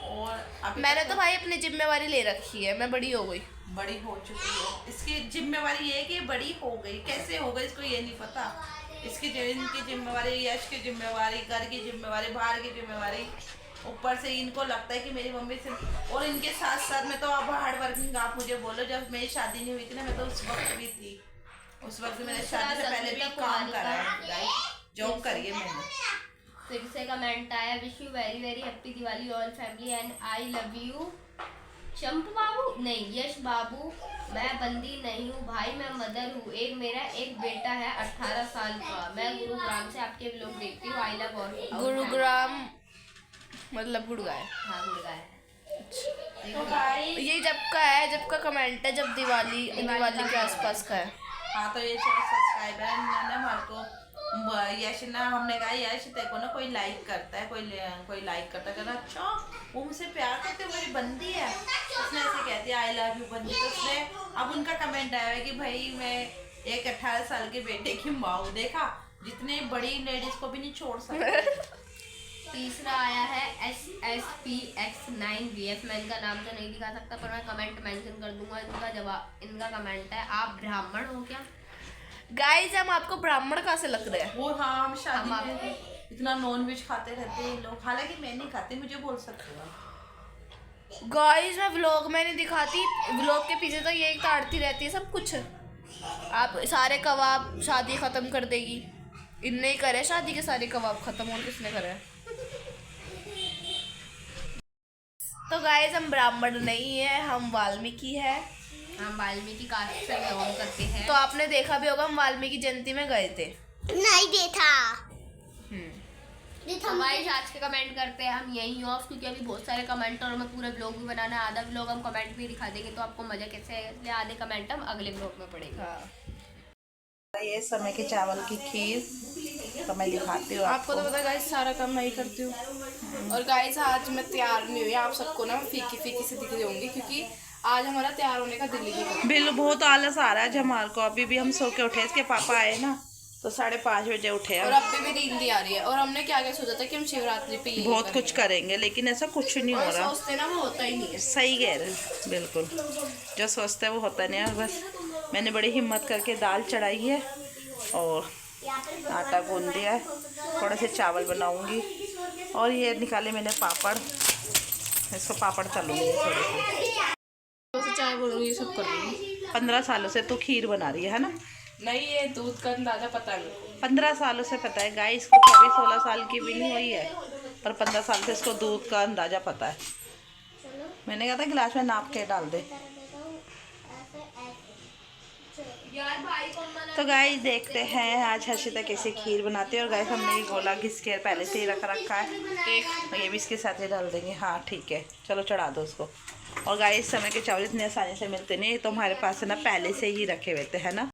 और अभी मैंने तो भाई अपनी जिम्मेवारी ले रखी है, मैं बड़ी हो गई, बड़ी हो चुकी है। इसकी जिम्मेवारी ये है कि ये बड़ी हो गई, कैसे हो गई इसको ये नहीं पता। इनकी जिम्मेवारी, यश की जिम्मेवारी, घर की जिम्मेवारी, बाहर की जिम्मेवारी, ऊपर से इनको लगता है कि मेरी मम्मी से। और इनके साथ साथ मैं तो अब हार्ड वर्किंग, आप मुझे बोलो, जब मेरी शादी नहीं हुई थी ना, मैं तो उस वक्त भी थी, उस वक्त मैंने शादी से पहले भी काम करा है, जॉब करी है मैंने। फिर से कमेंट आया, wish you very very happy Diwali all family and I love you. Champ Babu नहीं, यश बाबू, मैं बंदी नहीं हूँ भाई, मैं मदर हूँ। मेरा एक बेटा है 18 साल का। मैं गुरुग्राम से आपके व्लॉग देखती हूँ। I love all. गुरुग्राम मतलब गुड़गांव। हाँ गुड़गांव। तो गाइस ये जब का कमेंट है, जब दिवाली के आसपास का है। हाँ, तो ये सब्सक्राइबर है ना हमारे को, यश ना, हमने कहा यश देखो ना, कोई लाइक करता है, कोई लाइक करता है, कहना अच्छा वो मुझसे प्यार करते, मेरी बंदी है, उसने ऐसे कहती है आई लव यू बंदी। तो उसने अब उनका कमेंट आया है कि भाई मैं एक 18 साल के बेटे की माँ हूँ। देखा, जितने बड़ी लेडीज को भी नहीं छोड़ सकते। तीसरा आया है SSPX9VF। मैं इनका नाम तो नहीं दिखा सकता, पर मैं कमेंट मेंशन कर दूंगा। इनका जवाब, इनका कमेंट है, आप ब्राह्मण हो क्या? गाइस हम आपको ब्राह्मण कहाँ से लग रहे हैं? वो हाँ, हम शादी में इतना नॉन वेज खाते रहते हैं लोग, हालांकि मैं नहीं खाती, मुझे बोल सकते हो। गाइस मैं व्लॉग में नहीं दिखाती, व्लॉग के पीछे तो ये ताड़ती रहती है सब कुछ। आप सारे कबाब शादी खत्म कर देगी, इनने ही करे शादी के सारे कबाब खत्म, और किसने करे? तो गाइस हम ब्राह्मण नहीं है, हम वाल्मीकि है। हम वाल्मीकि कास्ट से बिलोंग करते हैं। तो आपने देखा भी होगा, हम वाल्मीकि जयंती में गए थे। नहीं देखा। हमारे आज के कमेंट करते हैं हम यहीं ऑफ, क्योंकि अभी बहुत सारे कमेंट और हमें पूरा ब्लॉग भी बनाना है। आधा ब्लॉग हम कमेंट भी दिखा देंगे तो आपको मजा कैसे आएगा, इसलिए आधे कमेंट हम अगले ब्लॉग में पढ़ेंगे। ये समय के चावल की खीर तो मैं दिखाती हूँ आपको तो पता है गाइस, सारा काम मैं ही करती हूँ। और गाइस आज मैं तैयार नहीं हुई, आप सबको ना फीकी फीकी से दिख जाऊंगी, क्योंकि आज हमारा तैयार होने का दिल ही नहीं करता। बिल बहुत आलस आ रहा है हमारे को। अभी भी हम सो के उठे, इसके पापा आए ना तो 5:30 बजे उठे। और अभी भी नींद नहीं आ रही है। और हमने क्या क्या सोचा था कि हम शिवरात्रि पे ये बहुत कुछ करेंगे, लेकिन ऐसा कुछ नहीं हो रहा। सोचते ना, वो होता ही नहीं है। सही कह रहे हैं, बिल्कुल जो सोचते हैं वो होता नहीं है। बस मैंने बड़ी हिम्मत करके दाल चढ़ाई है और आटा गूंद दिया है, थोड़े से चावल बनाऊंगी और ये निकाले मैंने पापड़, इसको पापड़ तलूंगी थोड़े से। चाय बोलूँगी, ये सब कर लूँगी। 15 सालों से तो खीर बना रही है ना, नहीं, ये दूध का अंदाजा पता नहीं। 15 सालों से पता है गाइस को, कभी 16 साल की भी नहीं हुई है, पर 15 साल से इसको दूध का अंदाजा पता है। मैंने कहा था गिलास में नाप के डाल दे। तो गाइस देखते हैं आज हर्षिता कैसे खीर बनाती है। और गाइस हमने ये गोला घिस के पहले से ही रख रखा है, तो ये भी इसके साथ ही डाल देंगे। हाँ ठीक है, चलो चढ़ा दो उसको। और गाइस समय के चावल इतने आसानी से मिलते नहीं, तो हमारे पास है ना पहले से ही रखे हुए थे, है ना।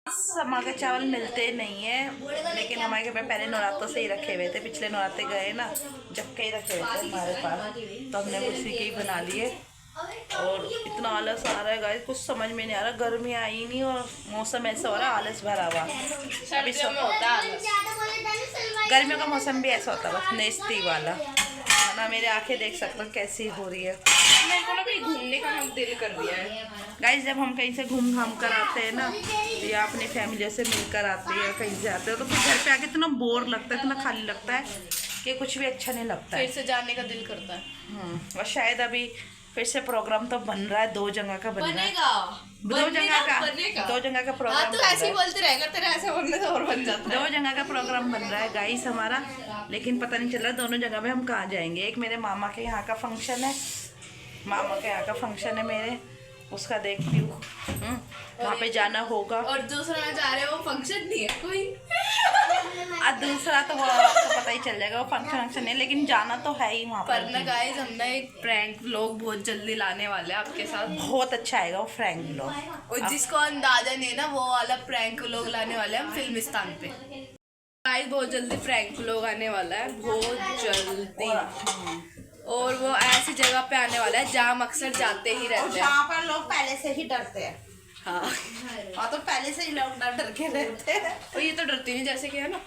समय के चावल मिलते नहीं है, लेकिन हमारे घर पे पहले नवरात्रों से ही रखे हुए थे। पिछले नवरात्रे गए ना, जब कई रखे हुए थे हमारे पास, तो हमने उसी के ही बना लिए। और इतना आलस आ रहा है गाइस, कुछ समझ में नहीं आ रहा। गर्मी आई नहीं और मौसम ऐसा हो रहा है आलस भरा हुआ। अभी सब होता है गर्मियों का मौसम भी ऐसा होता है, बस नेस्ती वाला है ना। मेरे आंखें देख सकते हो कैसी हो रही है। मेरे को ना भी घूमने का हम दिल कर दिया है गाइस। जब हम कहीं से घूम घाम कर आते हैं ना, या अपनी फैमिली से मिलकर आते हैं या कहीं से आते हो, तो फिर घर पे आके इतना बोर लगता है, इतना खाली लगता है कि कुछ भी अच्छा नहीं लगता है। फिर से जाने का दिल करता है। और शायद अभी फिर से प्रोग्राम तो बन रहा है, 2 जगह का बन रहा है। दो जगह का प्रोग्राम। तो ऐसे ही बोलते रहेगा, तेरे ऐसे बोलने से और बन जाता है। 2 जगह का प्रोग्राम बन रहा है गाइस हमारा, लेकिन पता नहीं चल रहा दोनों जगह में हम कहाँ जाएंगे। एक मेरे मामा के यहाँ का फंक्शन है, मामा के यहाँ का फंक्शन है मेरे, उसका देखती हूँ, वहाँ पे जाना होगा। और दूसरा में जा रहे हो, वो फंक्शन नहीं है कोई। और दूसरा तो वो आपको पता ही चल जाएगा, वो फंक्शन है, लेकिन जाना तो है ही वहाँ पर ना गाइस, हम ना एक प्रैंक व्लॉग बहुत जल्दी लाने वाले हैं आपके साथ। बहुत अच्छा आएगा वो प्रैंक व्लॉग। और जिसको अंदाजा नहीं है ना, वो वाला प्रैंक व्लॉग लाने वाले हैं हम फिल्मिस्तान पे। गाइस बहुत जल्दी प्रैंक व्लॉग आने वाला है, बहुत जल्दी। और वो ऐसी जगह पे आने वाला है जहाँ हम अक्सर जाते ही रहते हैं, जहाँ पर लोग पहले से ही डरते हैं। हाँ तो पहले से ही लोग डर के रहते हैं। और ये तो डरती नहीं जैसे कि, है ना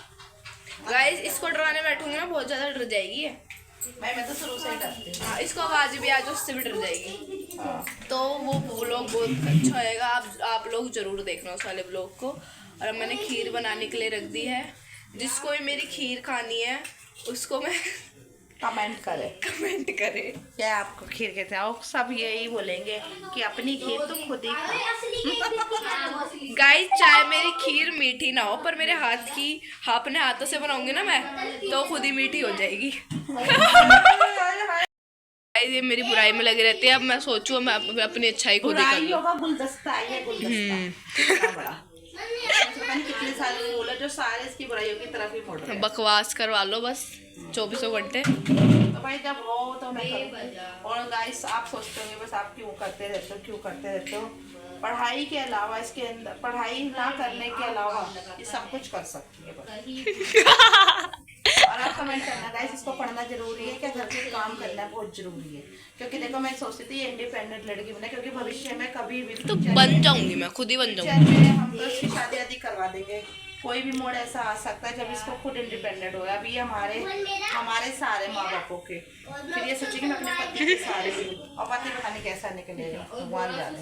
गाइस। इसको डराने बैठूंगी ना, बहुत ज्यादा डर जाएगी ये। मैं तो शुरू से ही डरती हूँ। हाँ, इसको आवाज भी आज उससे भी डर जाएगी। तो वो व्लॉग बहुत अच्छा होएगा, आप लोग जरूर देखना उस वाले व्लॉग को। और अब मैंने खीर बनाने के लिए रख दी है। जिसको भी मेरी खीर खानी है उसको मैं कमेंट करे क्या आपको खीर कहते हैं। और सब यही बोलेंगे कि अपनी खीर तो खुद ही खा। गाइस चाहे मेरी खीर मीठी ना हो, पर मेरे हाथ की अपने हाथों से बनाऊंगी ना मैं, तो खुद ही मीठी हो जाएगी। गाइस ये मेरी बुराई में लगी रहती है। अब मैं सोचूं मैं अपनी अच्छाई खुद ही कर लूं। गुलदस्ता है, गुलदस्ता बड़ा। कितने सारे बोला जो सारे इसकी बुराइयों की तरफ ही मोड़ रहे हैं। बकवास करवा लो बस 24 घंटे। तो भाई जब हो तो मैं करूँ। और गाइस आप सोचते होंगे बस आप क्यों करते रहते हो। पढ़ाई के अलावा इसके अंदर, पढ़ाई ना करने के अलावा ये सब कुछ कर सकती है। और आप कमेंट करना गाइस, इसको पढ़ना जरूरी है क्या, घर के काम करना बहुत जरूरी है। क्योंकि देखो मैं सोचती थी इंडिपेंडेंट लड़की बने, क्योंकि भविष्य में कभी भी तो बन जाऊंगी, मैं खुद ही बन जाऊंगी। हम तो इसकी शादी आदि करवा देंगे। कोई भी मोड़ ऐसा आ सकता है जब इसको खुद इंडिपेंडेंट हो। अभी हमारे सारे माँ बापों के, फिर ये सोचिए कि मैं अपने पति के सारे और पति पता नहीं कैसा निकलेगा, भगवान जाने।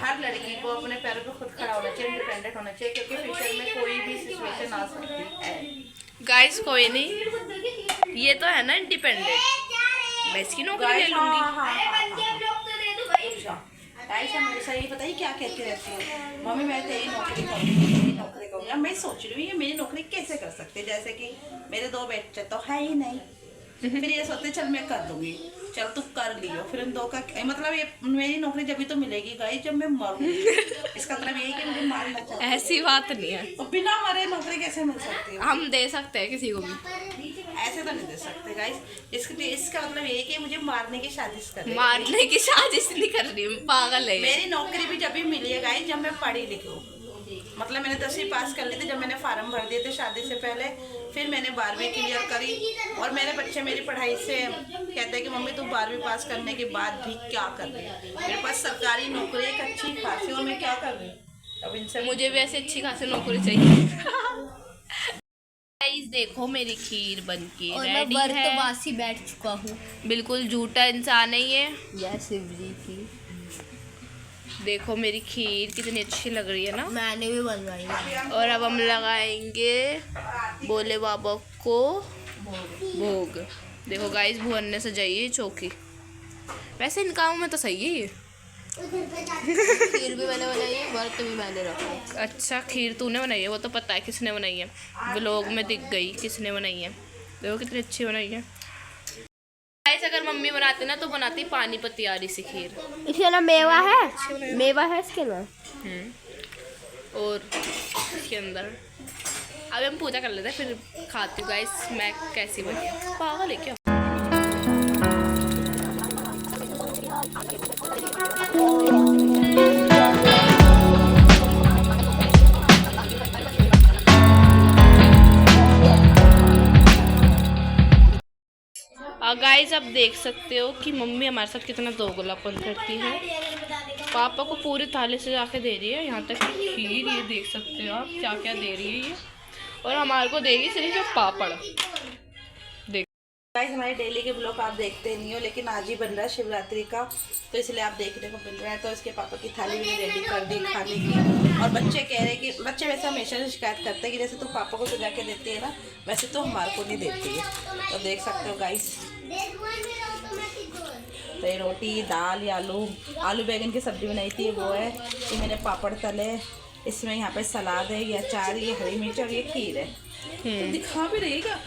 हर लड़की को अपने पैरों पर खुद खड़ा होना चाहिए, इंडिपेंडेंट होना चाहिए, क्योंकि फ्यूचर में कोई भी सिचुएशन आ सकती है। गाइस कोई नहीं, ये तो है ना इंडिपेंडेंट, मैं इसकी नौकरी ले लूंगी। हमेशा यही पता ही क्या कहती रहती है, मम्मी मैं तेरी नौकरी करूँगी। मैं सोच रही हूँ ये मेरी नौकरी कैसे कर सकते हैं, जैसे कि मेरे 2 बच्चे तो है ही नहीं। फिर ये सोचते चल मैं कर दूंगी, चल तू कर लियो। फिर इन 2 का मतलब ये मेरी नौकरी जब भी तो मिलेगी गाइस जब मैं मरूंगी। इसका मतलब यही कि मुझे मारना चाहिए। ऐसी बात नहीं है, तो बिना मरे नौकरी कैसे मिल सकती है। हम दे सकते हैं किसी को भी, ऐसे तो नहीं दे सकते गाइस। इसका मतलब यही कि मुझे मारने की साजिश कर रही है। मारने की साजिश नहीं कर रही, पागल है। मेरी नौकरी भी जब भी मिली है गाइस जब मैं पढ़ी लिखी हूँ। मतलब मैंने 10वीं पास कर ली थी जब मैंने फार्म भर दिए थे शादी से पहले। फिर मैंने 12वीं क्लियर करी। और मेरे बच्चे मेरी पढ़ाई से कहते हैं कि मम्मी तू 12वीं पास करने के बाद भी क्या कर रही है। मेरे पास सरकारी नौकरी एक अच्छी खासी, और मैं क्या कर रही हूँ। अब इनसे मुझे भी ऐसी अच्छी खासी नौकरी चाहिए। गाइस देखो मेरी खीर बनके रेडी है। वासी बैठ चुका हूँ, बिल्कुल झूठा इंसान नहीं है। यह शिवजी की। देखो मेरी खीर कितनी अच्छी लग रही है ना, मैंने भी बनवाई है। और अब हम लगाएंगे भोले बाबा को भोग। देखो गाइस भुवन ने सजाई है चौकी। वैसे इन कामों में तो सही है ये। खीर भी मैंने बनाई है, व्रत भी मैंने रखा है। अच्छा, खीर तूने बनाई है, वो तो पता है किसने बनाई है, व्लॉग में दिख गई किसने बनाई है। देखो कितनी अच्छी बनाई है गाइस। अगर मम्मी बनाती ना तो बनाती पानीपती वाली सी खीर। इसके ना मेवा है, मेवा है इसके ना। और इसके अंदर अभी हम पूजा कर लेते हैं, फिर खाती हूँ गाइस मैं कैसी बनी है। पागल है क्या? गाइस आप देख सकते हो कि मम्मी हमारे साथ कितना दोगलापन करती है। पापा को पूरी थाली से जाके दे रही है, यहाँ तक कि खीर, ये देख सकते हो आप क्या क्या दे रही है ये, और हमारे को देगी सिर्फ पापड़। देख गाइस हमारे डेली के ब्लॉग आप देखते नहीं हो, लेकिन आज ही बन रहा है शिवरात्रि का, तो इसलिए आप देखने को मिल रहा है। तो इसके पापा की थाली भी रेडी कर दी खाने की। और बच्चे कह रहे कि बच्चे वैसे हमेशा से शिकायत करते हैं कि जैसे तू पापा को सजा के देती है ना, वैसे तो हमारे को नहीं देती है। तो देख सकते हो गाइस, तो ये रोटी, दाल, या आलू बैगन की सब्जी बनाई थी, वो है। ये मैंने पापड़ तले, इसमें यहाँ पे सलाद है, ये अचार, ये हरी मिर्च और ये खीर है। तो दिखा भी रहेगा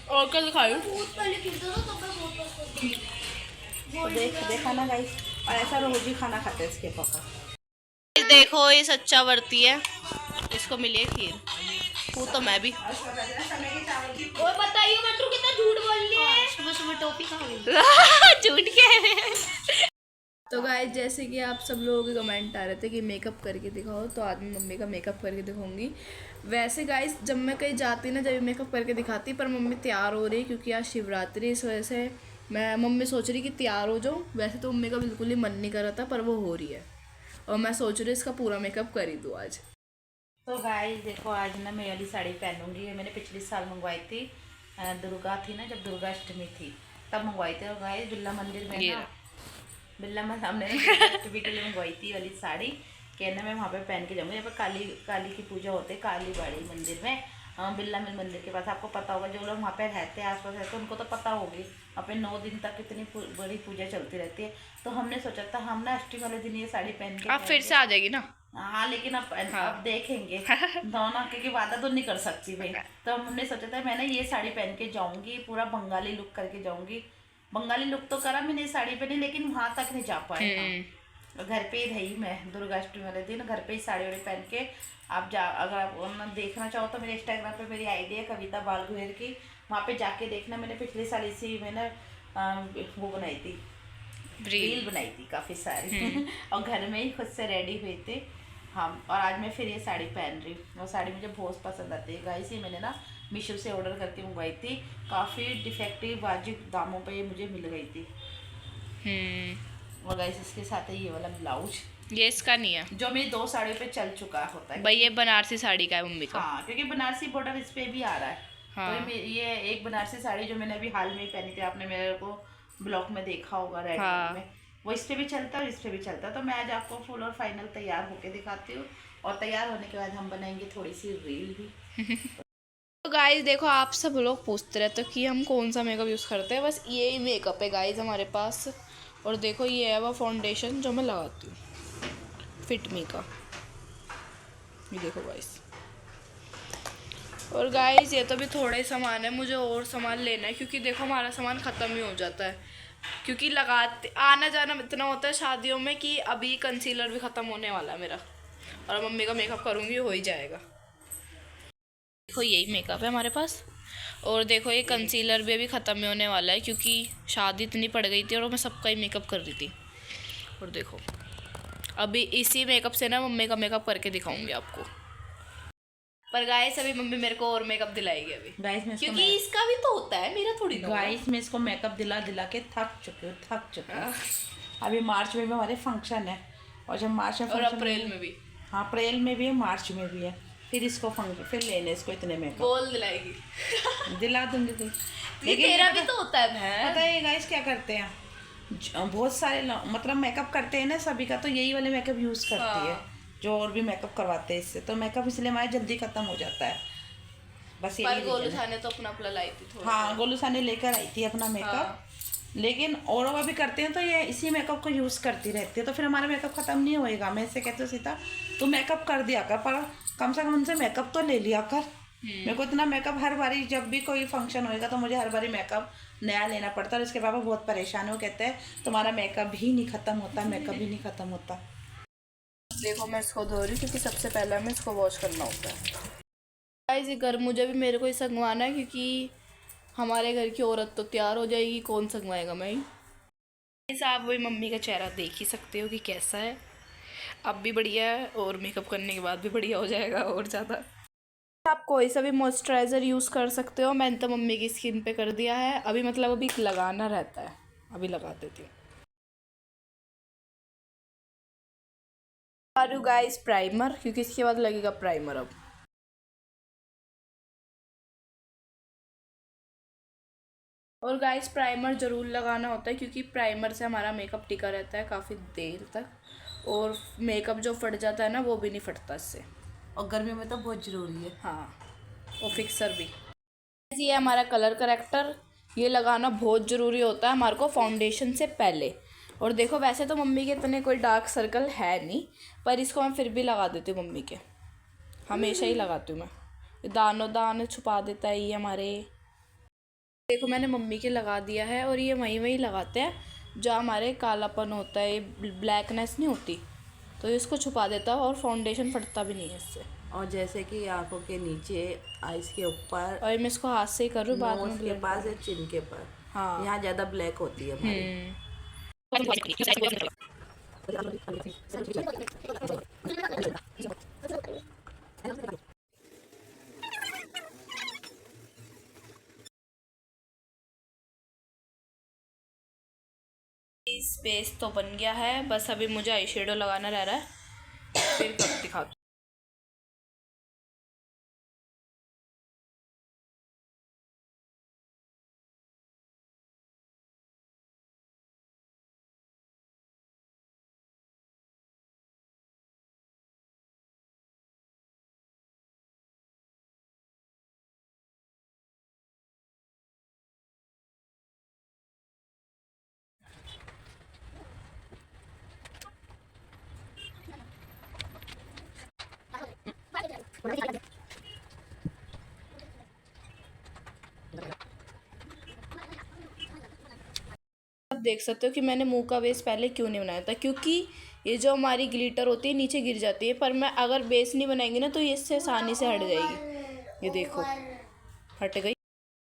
और कल खाऊं तो देखा ना गाइस। और ऐसा रोज ही खाना खाते हैं इसके पापा। देखो ये सच्चा वर्ती है, इसको मिली है खीर। वो तो मैं भी और बताइए मटरू कितना झूठ बोल रही है, सुबह सुबह टॉपी खा गई। झूठ के। तो गाइस जैसे कि आप सब लोगों के कमेंट आ रहे थे कि मेकअप करके दिखाओ, तो आज मैं मम्मी का मेकअप करके दिखाऊंगी। वैसे गाइस जब मैं कहीं जाती ना, जब मेकअप करके दिखाती, पर मम्मी तैयार हो रही क्योंकि आज शिवरात्रि, इस वजह से मैं मम्मी सोच रही कि तैयार हो जाऊँ। वैसे तो मम्मी का बिल्कुल ही मन नहीं कर रहा था, पर वो हो रही है और मैं सोच रही इसका पूरा मेकअप कर ही दूँ आज। तो गाइस देखो, आज ना मैं वाली साड़ी पहनूंगी। ये मैंने पिछले साल मंगवाई थी, दुर्गा थी ना, जब दुर्गा अष्टमी थी तब मंगवाई थी। और गाइस बिरला मंदिर में ना, बिरला मंदिर हमने अष्टमी के लिए मंगवाई थी वाली साड़ी, कहना मैं वहाँ पे पहन के जाऊँगी। यहाँ पर काली की पूजा होती है, काली बाड़ी मंदिर में, बिरला मंदिर के पास। आपको पता होगा, जो लोग वहाँ पे रहते हैं, आसपास रहते हैं, उनको तो पता होगी। वहाँ पे 9 दिन तक इतनी बड़ी पूजा चलती रहती है। तो हमने सोचा था हम ना अष्टमी वाले दिन ये साड़ी पहन के आप फिर से आ जाएगी ना। हाँ, लेकिन अब देखेंगे दोनों के वादा तो नहीं कर सकती भाई। तो हमने सोचा था मैं ना ये साड़ी पहन के जाऊंगी, पूरा बंगाली लुक करके जाऊंगी। बंगाली लुक तो करा मैंने इस साड़ी पहनी, लेकिन वहां तक नहीं जा पाए। घर पे ही रही मैं दुर्गाष्टमी वाले दिन, घर पे ही साड़ी वाड़ी पहन के। आप अगर आप देखना चाहो तो मेरे इंस्टाग्राम पे मेरी आईडी है कविता बालगुहेर की, वहाँ पे जाके देखना। मैंने पिछले साल इसी मैंने वो बनाई थी, रील बनाई थी काफ़ी सारी और घर में ही खुद से रेडी हुए थे हम। और आज मैं फिर ये साड़ी पहन रही हूँ। वो साड़ी मुझे बहुत पसंद आती है गाइस। ये मैंने ना मीशो से ऑर्डर करके मंगवाई थी, काफ़ी डिफेक्टिव वाजिब दामों पे ये मुझे मिल गई थी। और गाइस इसके साथ है ये वाला ब्लाउज, ये इसका नहीं है, जो मेरी 2 साड़ियों पे चल चुका होता है भाई। ये बनारसी साड़ी का है मम्मी का। हाँ, क्योंकि बनारसी बॉर्डर इस पे भी आ रहा है। हाँ। तो ये एक बनारसी साड़ी जो मैंने अभी हाल में ही पहनी थी, आपने मेरे को ब्लॉग में देखा होगा रेड में, वो इस पे भी चलता है और इस पे भी चलता है। तो मैं आज आपको फुल और फाइनल तैयार होके दिखाती हूँ, और तैयार होने के बाद हम बनाएंगे थोड़ी सी रील भी। तो गाइस देखो, आप सब लोग पूछते रहते हो कि हम कौन सा मेकअप यूज़ करते हैं। बस ये ही मेकअप है गाइस हमारे पास। और देखो ये है वो फाउंडेशन जो मैं लगाती हूँ, फिट मी का, ये देखो गाइस। और गाइस ये तो भी थोड़ा ही सामान है, मुझे और सामान लेना है, क्योंकि देखो हमारा सामान ख़त्म ही हो जाता है, क्योंकि लगाते आना जाना इतना होता है शादियों में कि अभी कंसीलर भी ख़त्म होने वाला है मेरा, और मम्मी का मेकअप करूँगी हो ही जाएगा। देखो यही मेकअप है हमारे पास। और देखो ये कंसीलर भी अभी ख़त्म होने वाला है, क्योंकि शादी इतनी पड़ गई थी और मैं सबका ही मेकअप कर रही थी। और देखो अभी इसी मेकअप से ना मम्मी का मेकअप करके दिखाऊंगी आपको। पर गाइस अभी मम्मी मेरे को और मेकअप दिलाएगी अभी गाइस, क्योंकि इसका भी तो होता है, मेरा थोड़ी ना। गाइस मैं इसको मेकअप दिला के थक चुकी हूँ। अभी मार्च में भी हमारे फंक्शन है, और जब मार्च में और अप्रैल में भी, हाँ अप्रैल में भी है, मार्च में भी है। फिर इसको फिर लेने इसको इतने में बोल दिलाएगी दिला दूंगी कोई। लेकिन तेरा भी तो होता है। पता है गाइस क्या करते हैं, बहुत सारे मतलब मेकअप करते हैं ना सभी का, तो यही वाले मेकअप यूज़ करती है जो और भी मेकअप करवाते हैं इससे। तो मेकअप इसलिए हमारा जल्दी खत्म हो जाता है। बस पर गोलू साने तो अपना लाई थी थोड़ा। हाँ, गोलू साने लेकर आई थी अपना मेकअप। लेकिन औरों का भी करते हैं तो ये इसी मेकअप को यूज़ करती रहती है, तो फिर हमारा मेकअप ख़त्म नहीं होएगा। मैं इससे कहती हूँ सीता तू मेकअप कर दिया कर, पर कम से कम उनसे मेकअप तो ले लिया कर। मेरे को इतना मेकअप हर बारी जब भी कोई फंक्शन होएगा तो मुझे हर बारी मेकअप नया लेना पड़ता है, और इसके पापा बहुत परेशान हो, कहते हैं तुम्हारा मेकअप ही नहीं ख़त्म होता, मेकअप ही नहीं ख़त्म होता। देखो मैं इसको धो रही हूँ क्योंकि सबसे पहले हमें इसको वॉश करना होता है। गाइस ये घर मुझे भी मेरे को ही संगवाना है, क्योंकि हमारे घर की औरत तो तैयार हो जाएगी, कौन संगवाएगा मैं ही। गाइस आप वही मम्मी का चेहरा देख ही सकते हो कि कैसा है, अब भी बढ़िया है और मेकअप करने के बाद भी बढ़िया हो जाएगा और ज़्यादा। आप कोई सा भी मॉइस्चराइज़र यूज़ कर सकते हो, मैंने तो मम्मी की स्किन पे कर दिया है अभी, मतलब अभी लगाना रहता है, अभी लगा देती हूँ। गाइस प्राइमर, क्योंकि इसके बाद लगेगा प्राइमर अब। और गाइस प्राइमर ज़रूर लगाना होता है, क्योंकि प्राइमर से हमारा मेकअप टिका रहता है काफ़ी देर तक, और मेकअप जो फट जाता है ना वो भी नहीं फटता इससे, और गर्मी में तो बहुत ज़रूरी है। हाँ, और फिक्सर भी। ये हमारा कलर करेक्टर, ये लगाना बहुत ज़रूरी होता है हमारे को फाउंडेशन से पहले। और देखो वैसे तो मम्मी के इतने कोई डार्क सर्कल है नहीं, पर इसको मैं फिर भी लगा देती हूँ, मम्मी के हमेशा ही लगाती हूँ मैं। दानों छुपा देता है ये हमारे। देखो मैंने मम्मी के लगा दिया है, और ये वहीं वहीं लगाते हैं जो हमारे कालापन होता है, ब्लैकनेस नहीं होती, तो इसको छुपा देता है और फाउंडेशन फटता भी नहीं है इससे। और जैसे कि आंखों के नीचे, आइस के ऊपर, और मैं इसको हाथ से ही कर रही हूँ, बाद में नोज के पास या चिन के पर, हाँ यहाँ ज़्यादा ब्लैक होती है हमारी। इस बेस तो बन गया है, बस अभी मुझे आई शेडो लगाना रह रहा है, फिर कब दिखाती हूँ। आप देख सकते हो कि मैंने मुंह का बेस पहले क्यों नहीं बनाया था, क्योंकि ये जो हमारी ग्लिटर होती है नीचे गिर जाती है, पर मैं अगर बेस नहीं बनाएंगी ना तो ये इससे आसानी से हट जाएगी। ये देखो हट गई।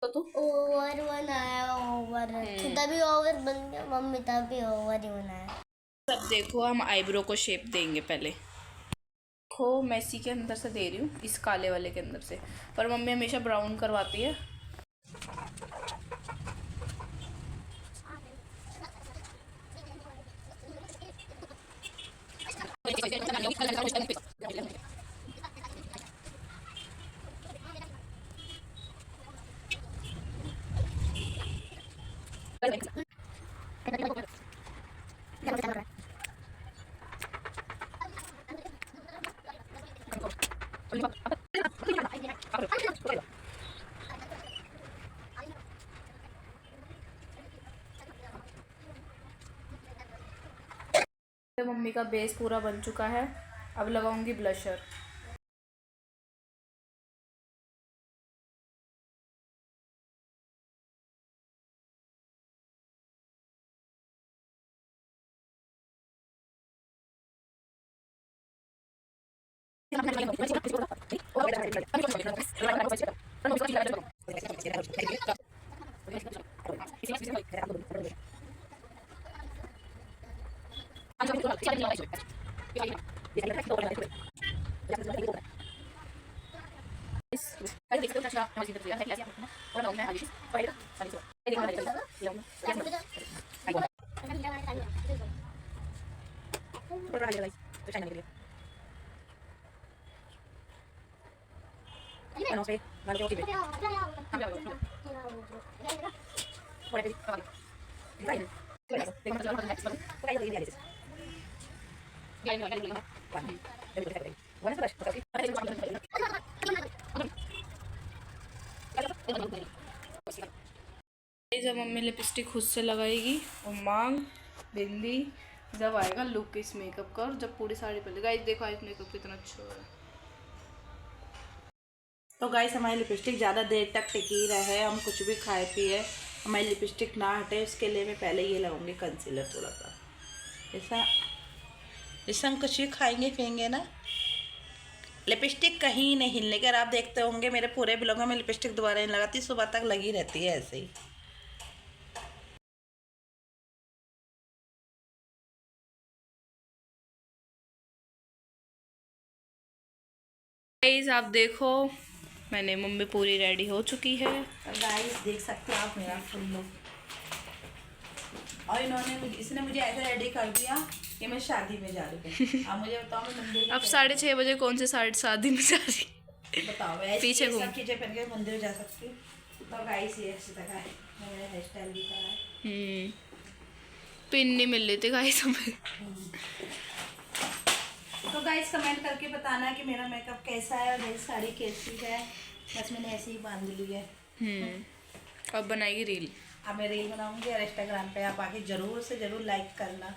तो ओवर बनाया, ओवर तभी ओवर बन गया मम्मी, तभी ओवर ही बनाया। अब देखो हम आईब्रो को शेप देंगे पहले। देखो मैं इसी के अंदर से दे रही हूँ, इस काले वाले के अंदर से, पर मम्मी हमेशा ब्राउन करवाती है। मम्मी का बेस पूरा बन चुका है, अब लगाऊंगी ब्लशर। जब मम्मी लिपस्टिक खुद से लगाएगी और मांग बिंदी, जब आएगा लुक इस मेकअप का, और जब पूरी साड़ी पहले। गाइस देखो आज मेकअप कितना अच्छा है। तो गाइस हमारी लिपस्टिक ज़्यादा देर तक टिकी रहे, हम कुछ भी खाए पिए, हमारी लिपस्टिक ना हटे, उसके लिए मैं पहले ये लगाऊंगी कंसीलर थोड़ा सा, ऐसा हम कुछ भी खाएंगे पियेंगे ना, लिपस्टिक कहीं नहीं हिलने के। आप देखते होंगे मेरे पूरे ब्लॉग में लिपस्टिक दोबारा नहीं लगाती, सुबह तक लगी रहती है ऐसे ही। गाइस आप देखो मैंने मम्मी पूरी रेडी हो चुकी है। गाइस देख सकते हो आप मेरा फुल लुक, और इसने मुझे ऐसे रेडी कर दिया कि मैं शादी में जा रही हूँ। अब मुझे बताओ मैं मंदिर में अब 6:30 बजे कौन से शादी में जा रही? बताओ पीछे घूम। सब चीज़ें पहन के मंदिर जा सकती हूँ। तो गाइस ये अच्छी तरह है, मेरा हेयर स्टाइल भी करा है। पिन नहीं मिल रही थी गाइस हमें। तो गाइस कमेंट करके बताना कि मेरा मेकअप कैसा है और मेरी साड़ी कैसी है। बस मैंने ऐसे ही बांध ली है। अब बनाएगी रील। अब मैं रील बनाऊंगी और इंस्टाग्राम पे आप आके ज़रूर से ज़रूर लाइक करना।